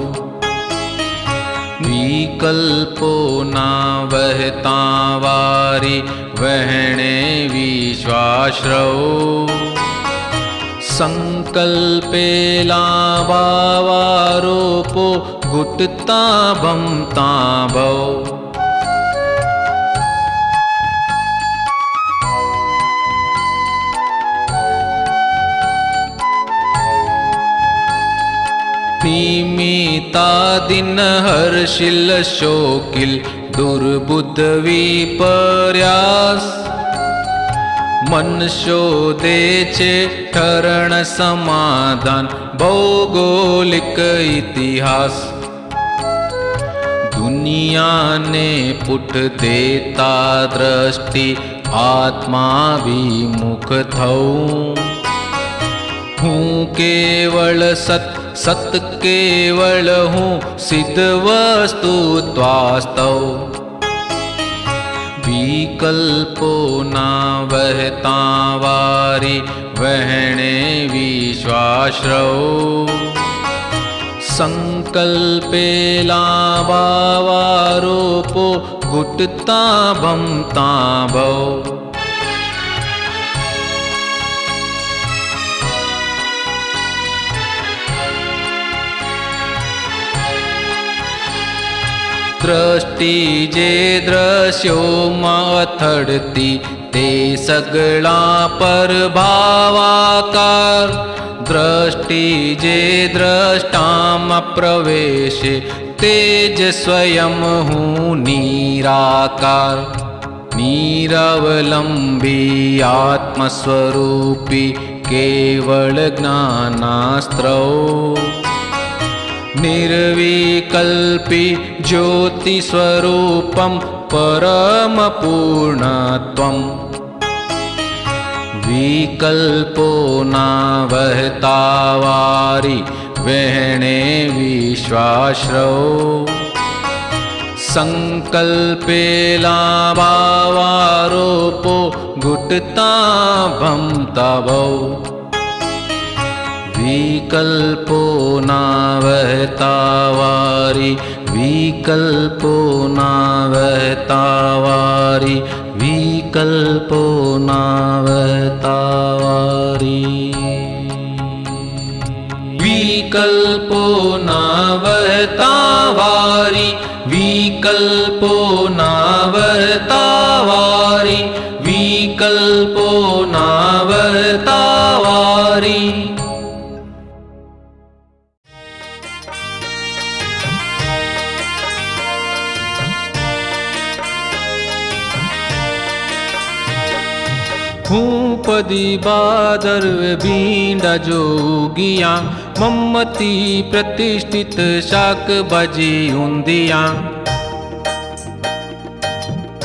विकल्पो ना वहता वारी वहणे विश्वाश्रव। संकल्पेला बावारोपो गुटता भमता भव। निमिता दिन हर्षिल शोकिल दुर्बुद्ध विपर्यास। मन शोधे छे ठरण समाधान भौगोलिक इतिहास। दुनिया ने पुट देता दृष्टि आत्मा विमुख थऊ। हूँ केवल सत सत केवल हूँ सिद्ध वस्तु वास्तव। विकल्पो ना वहता वारी वहणे विश्वाश्रव। संकल्पेला बावारोपो गुटता भमता भव। दृष्टि जे दृश्यो मथड़ती ते सगला पर भावाकार। दृष्टि जे दृष्टाम प्रवेशे तेज स्वयं हूँ निराकार। निरवलंबी आत्मस्वरूपी केवल ज्ञानास्त्रौ। निर्विकल्पी ज्योति स्वरूपम परम पूर्णत्वम्। विकल्पो ना वहता वारी वहणे विश्वाश्रव। संकल्पेला बावारोपो गुटता भमता भव। विकल्पो ना वहता वारी विकल्पो ना वहता वारी विकल्पो ना वहता वारी। विकल्पो ना वहता वारी विकल्पो ना वहता वारी विकल्पो ना वहता वारी। हूँ पदी बादर्व बींडा जोगिया। मम्मती प्रतिष्ठित शाक बाजी उंदिया।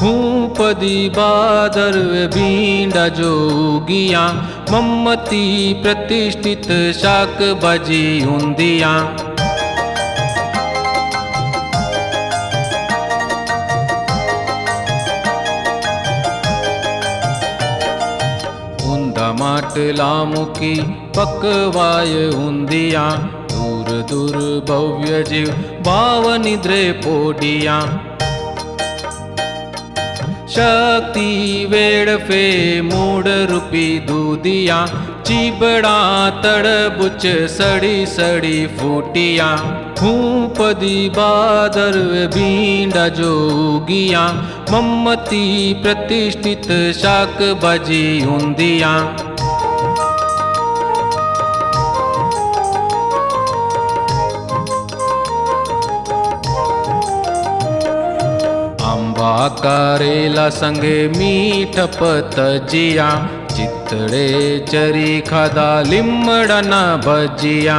हूँ पदी बादर्व बींडा जोगिया। मम्मती प्रतिष्ठित शाक बाजी उंदिया। માટલા મૂકી પકવાય ઊંધિયા દૂર દૂર ભવ્ય જીવ ભાવ નિદ્રે પોડિયા शक्ति वेड़फे मूड रूपी दूधिया चीबड़ा तड़बुच सड़ी सड़ी फूटिया फूपदी बादर भींडा जोगिया मम्मती प्रतिष्ठित शाक भाजी ऊंधिया आंबा कारेला संगे मीठ पतजिया चितड़े चरी खाधा लिमड़ना भजिया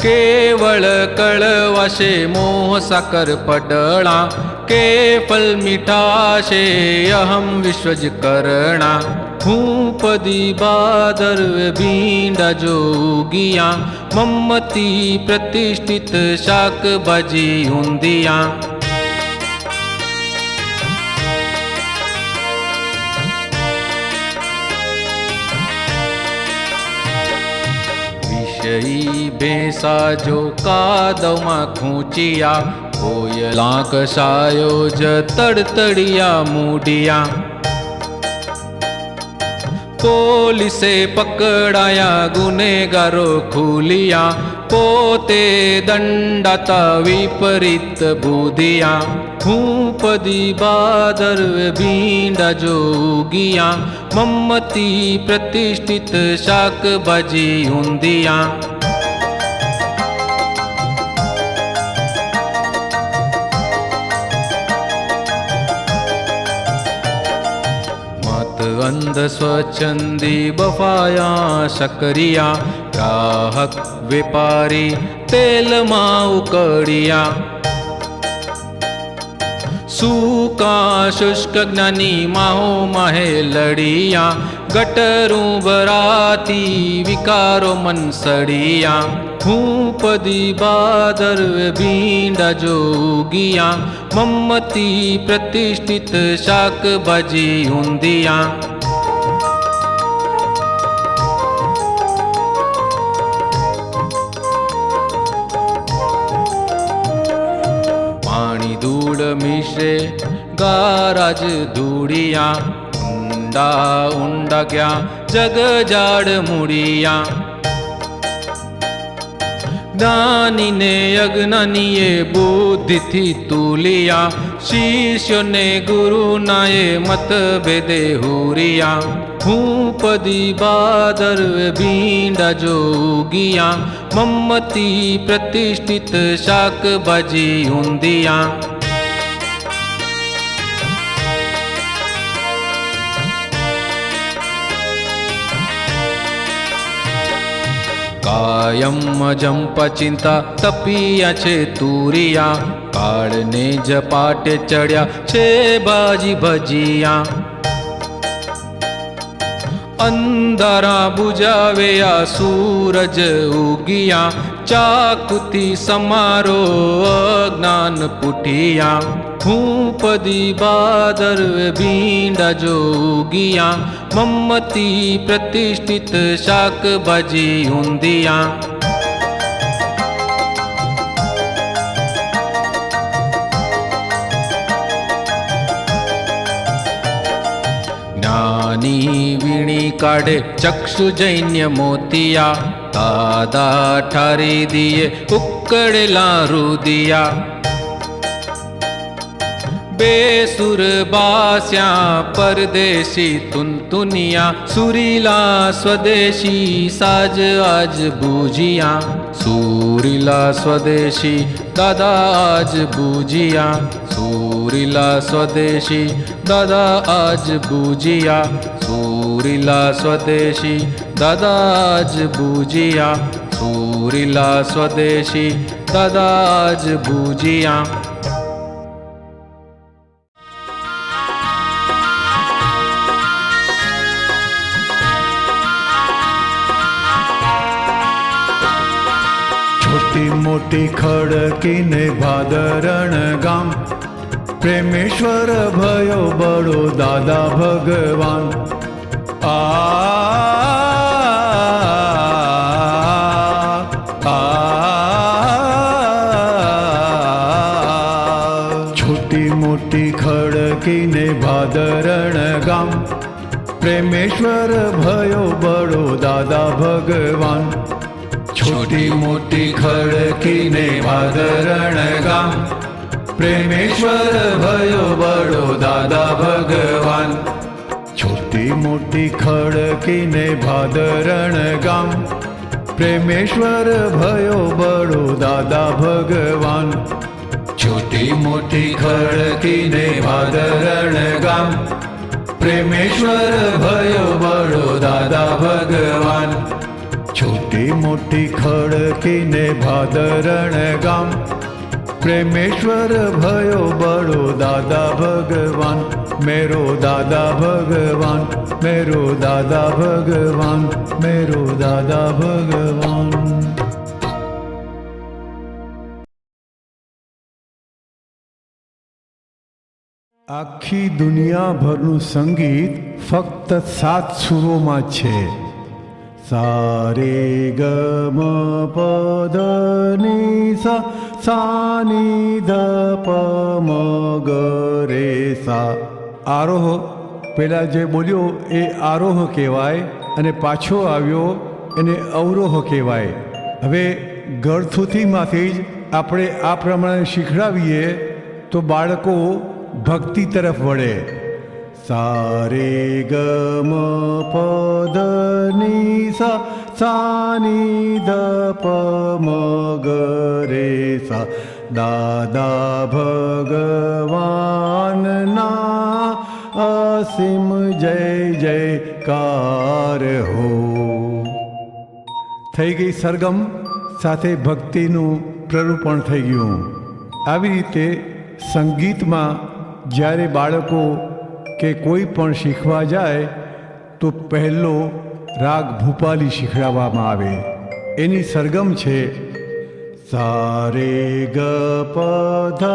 केवल कळवाशे मोह साकर पडळा केफल मिठाशे अहम विश्वज करणा फूपदी बादर भींडा जोगिया मम्मती प्रतिष्ठित शाक भाजी ऊंधिया विषयी भेसा जो कादमा खूंचिया कोयला कसायो ज तड़तड़िया मूडिया पोलिसे पकड़ाया गुनेगारो खुलिया पोते दंडाता विपरीत बुधिया फूपदी बादर भींडा जोगिया मम्मती प्रतिष्ठित शाक भाजी ऊंधिया अंध स्वच्छंदी बफाया शकरिया ग्राहक व्यापारी तेल माऊ कड़िया सूका शुष्क ज्ञानी माहो माहे लड़िया गटरू बराती विकारो मन सड़िया फूपदी बादर भींडा जोगिया मम्मती प्रतिष्ठित शाक भाजी ऊंधिया पानी धूड़ मिश्रे गाराज धूड़िया उंडा उंडा क्या जग जाड़ मुड़िया ज्ञानी ने अज्ञानीए बुद्धि थी तुलिया शिष्य ने गुरु नाये मत भेदे हुरिया फूपदी बादर भींडा जोगिया मम्मती प्रतिष्ठित शाक भाजी ऊंधिया कायम जंप चिंता तपिया छे तुरिया काल ने जपाटे चढ़िया छे भाजी भजिया अंधारा बुझावेया सूरज उगिया चाकुती समारो अज्ञान पुटिया फूपदी बादर भींडा जोगिया मम्मती प्रतिष्ठित शाक भाजी ऊंधिया ज्ञानी वीणी काढ़े चक्षु जैन्य मोतिया दादा ठारी दिए उकड़ेला रुदिया बेसुर बास्या परदेशी तुनतुनिया सुरीला स्वदेशी साज आज बूझिया सुरीला स्वदेशी दादा आज बूझिया सुरीला स्वदेशी दादा आज बूझिया सुरीला स्वदेशी दादा आज बूझिया सुरीला स्वदेशी दादा आज बूझिया छोटी मोटी खड़कीने भादरण गाम प्रेमेश्वर भयो बड़ो दादा भगवान छोटी मोटी खड़की ने भादरण गाम प्रेमेश्वर भयो बड़ो दादा भगवान। छोटी मोटी खड़की ने भादरण गाम प्रेमेश्वर भयो बड़ो दादा भगवान। छोटी मोटी खड़की ने भादरण गाम प्रेमेश्वर भयो बड़ो दादा भगवान। छोटी मोटी खड़की ने भादरण गाम प्रेमेश्वर भयो बड़ो दादा भगवान। छोटी मोटी खड़की ने भादरण गाम प्रेमेश्वर भयो बड़ो दादा भगवान। मेरो दादा भगवान, मेरो दादा भगवान, मेरो दादा भगवान। આખી દુનિયાભરનું સંગીત ફક્ત 7 સુરોમાં છે. સા રે ગ મ પ ધ ની સા, સા ની ધ પ મ ગ રે સા. આરોહ પેલા જે બોલ્યો એ આરોહ કહેવાય અને પાછો આવ્યો એને અવરોહ કહેવાય. હવે ગળથુથીમાંથી જ આપણે આ પ્રમાણે શીખડાવીએ તો બાળકો ભક્તિ તરફ વળે. સા રે ગ મ પ ધ ની સા, સા ની ધ પ મ ગ રે સા. દાદા ભગવાનના અસીમ જય જયકાર હો. થઈ ગઈ સરગમ સાથે ભક્તિનું પ્રરૂપણ થઈ ગયું. આવી રીતે સંગીતમાં જ્યારે બાળકો કે કોઈ પણ શીખવા જાય તો પહેલો રાગ ભૂપાલી શીખડાવવામાં આવે. એની સરગમ છે સા રે ગ પ ધ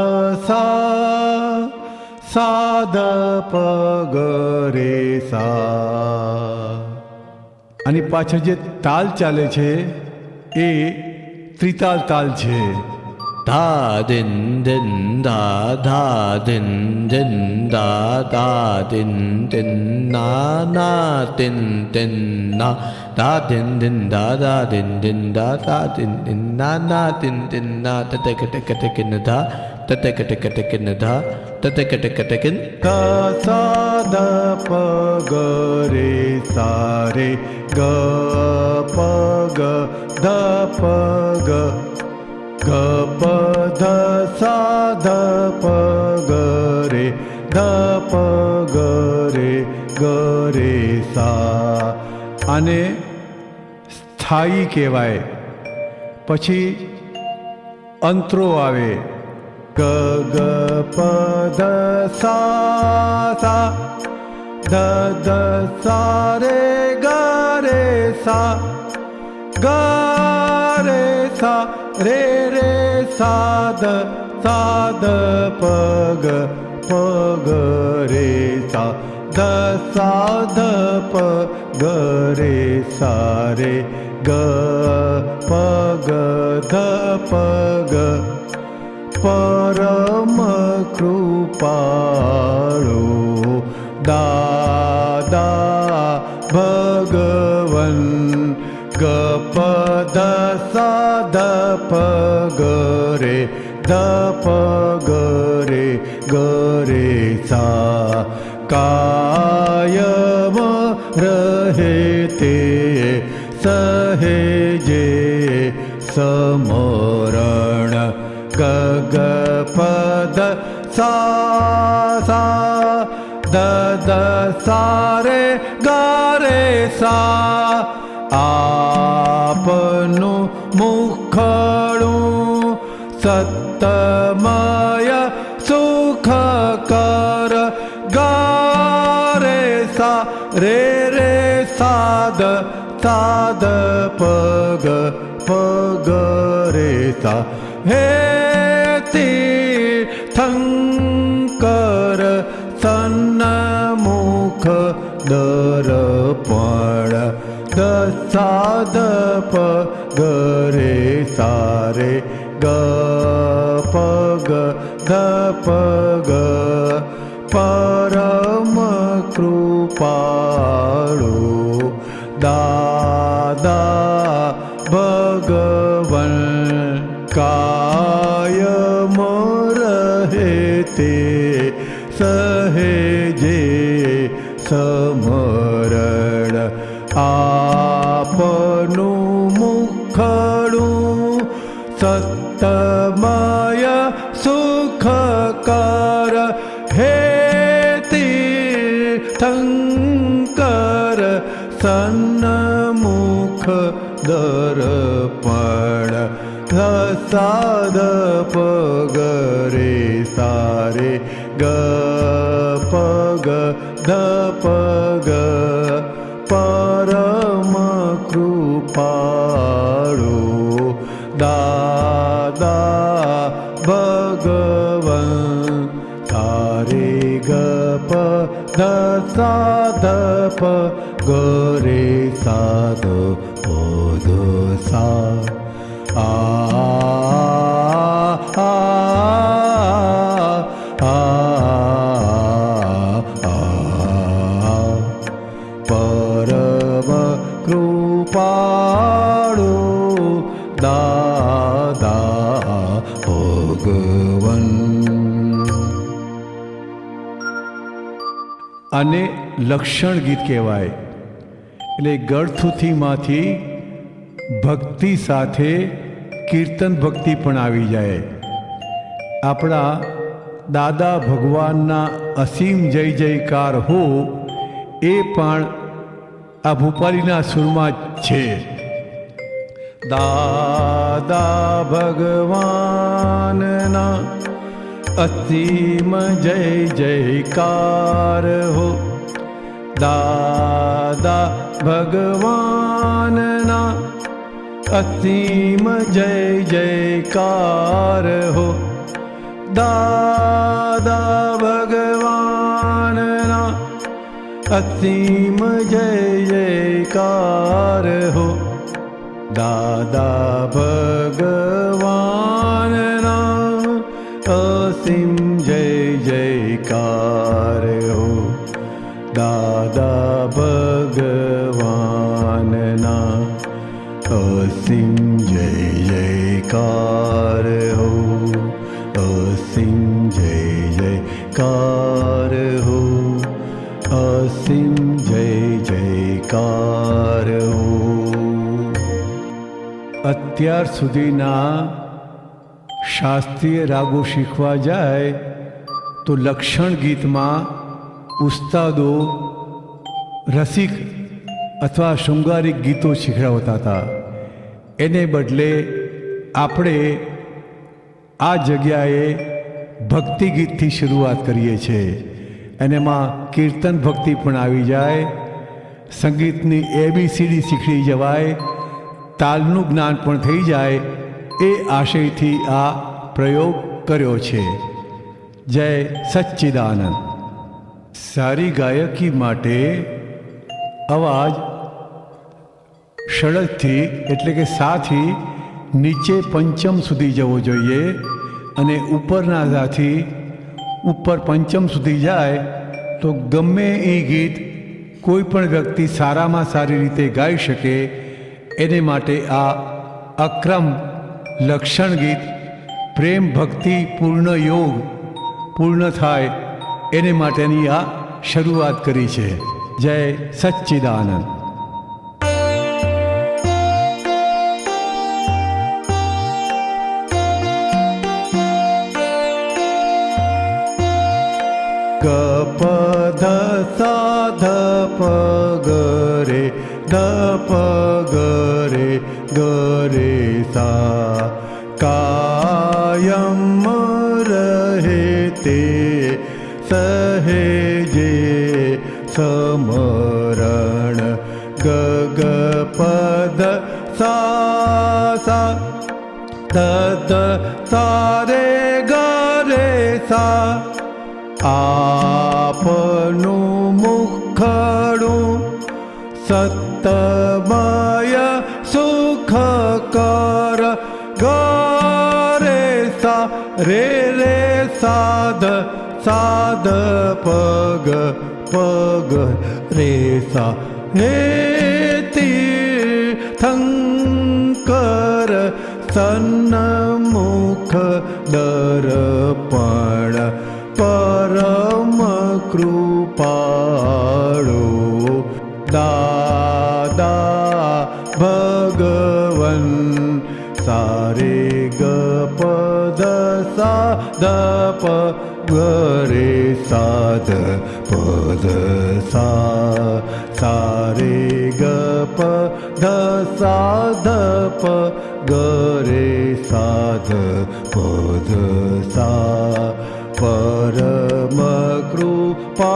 સા, સા ધ પ ગ રે સા. આની પાછળ જે તાલ ચાલે છે એ ત્રિતાલ તાલ છે. धा दिन दिन धा धा दिन दिन धा धा दिन दिन ना ना दिन दिन ना. धा दिन दिन धा धा दिन दिन धा धा दिन दिन ना ना दिन दिन ना. तटे कटे कटे किन धा, तटे कटे कटे किन धा, तटे कटे कटे किन. ध सा ध प ग रे सा रे ग प ग ध प ग ग प ध सा ध प ग रे ध प ग રે સા. આને સ્થાયી કહેવાય. પછી અંતરો આવે ગ ગ પ ધ સા સા, ધ ધ સા રે ગ રે સા, ગ રે સા રે રે સા ધ પ ગ રે સા. ધ સા ધ પ ગ રે સા રે ગ પ ગ ધ પ ગ. પરમ કૃપાળુ દાદા ભગવન ગ પ ધ સા ધ પ ગ રે ધ પ ગ રે સા. કાયમ રહે તે સહેજે સમરણ ગ ગ પ ધ સા સા, દ દ સા રે ગ રે સા. આપનું મુખડું સતમય સુખકર ગ રે સા રે રે સા દ પ ગ રે સા. હે તીર્થંકર સન્મુખ દર્પણ સાધ પ ગ રે સા રે ગ પ ગ ધ પ ગ પરમ કૃપાળુ દાદા ભગવન કાયમ રહે તે સહેજે સમરણ આપનું મુખડું સતમય સુખકાર હે તીર્થંકર સન્મુખ દર્પણ સાદ પગ રે સારે ગ પગ ધ પગ પરમ કૃપાળુ દાદા ભગવન સારે ગ પ ધ સાધ પ ગ રે સાધ પદ સા પરમ કૃપાળુ દાદા ભગવન. આને લક્ષણ ગીત કહેવાય. એટલે ગળથુથીમાંથી ભક્તિ સાથે કીર્તન ભક્તિ પણ આવી જાય. આપણા દાદા ભગવાનના અસીમ જય જયકાર હો એ પણ આ ભૂપાલીના સુરમાં જ છે. દાદા ભગવાનના અસીમ જય જયકાર હો. દાદા ભગવાનના અસીમ જય જયકાર હો. દાદા ભગવાનના અસીમ જય જયકાર હો. દાદા ભગવાનના અસીમ જય જયકાર હો. દાદા ભગવાનના અસીમ જય જયકાર હો. અસીમ જય જયકાર હો. અસીમ જય જયકાર હો. અત્યાર સુધીના શાસ્ત્રીય રાગો શીખવા જાય તો લક્ષણ ગીતમાં ઉસ્તાદો રસિક અથવા શૃંગારિક ગીતો શીખડાવતા હતા. એને બદલે આપણે આ જગ્યાએ ભક્તિ ગીતથી શરૂઆત કરીએ છીએ. અને એમાં કીર્તન ભક્તિ પણ આવી જાય, સંગીતની ABCD શીખવી જવાય, તાલનું જ્ઞાન પણ થઈ જાય. એ આશયથી આ પ્રયોગ કર્યો છે. જય સચ્ચિદાનંદ. સારી ગાયકી માટે અવાજ ષડજથી એટલે કે સાથી નીચે પંચમ સુધી જવો જોઈએ અને ઉપરના સાથી ઉપર પંચમ સુધી જાય તો ગમે એ ગીત કોઈ પણ વ્યક્તિ સારામાં સારી રીતે ગાઈ શકે. એને માટે આ અક્રમ લક્ષણ ગીત પ્રેમ ભક્તિ પૂર્ણ યોગ પૂર્ણ થાય એને માટેની આ શરૂઆત કરી છે. જય સચ્ચિદાનંદ. ગ પ ધ સા ધ પ ગ રે ધ પ ગ રે ગ રે સા કાયમ રહે તે સહેજે સમરણ ગ ગ પદ સા સા ધ ધ સા રે ગ રે સા આપનું મુખડું સતમય ग रे सा रे रे साध साध पग पग रे सा हे तीर्थंकर सन्मुख दर्पण परम कृपाळु दादा भगवन सारे ग पद सा द प ग रे साध पद सा सारे ग प ध सा ध प ग रे साध पद सा परम कृपा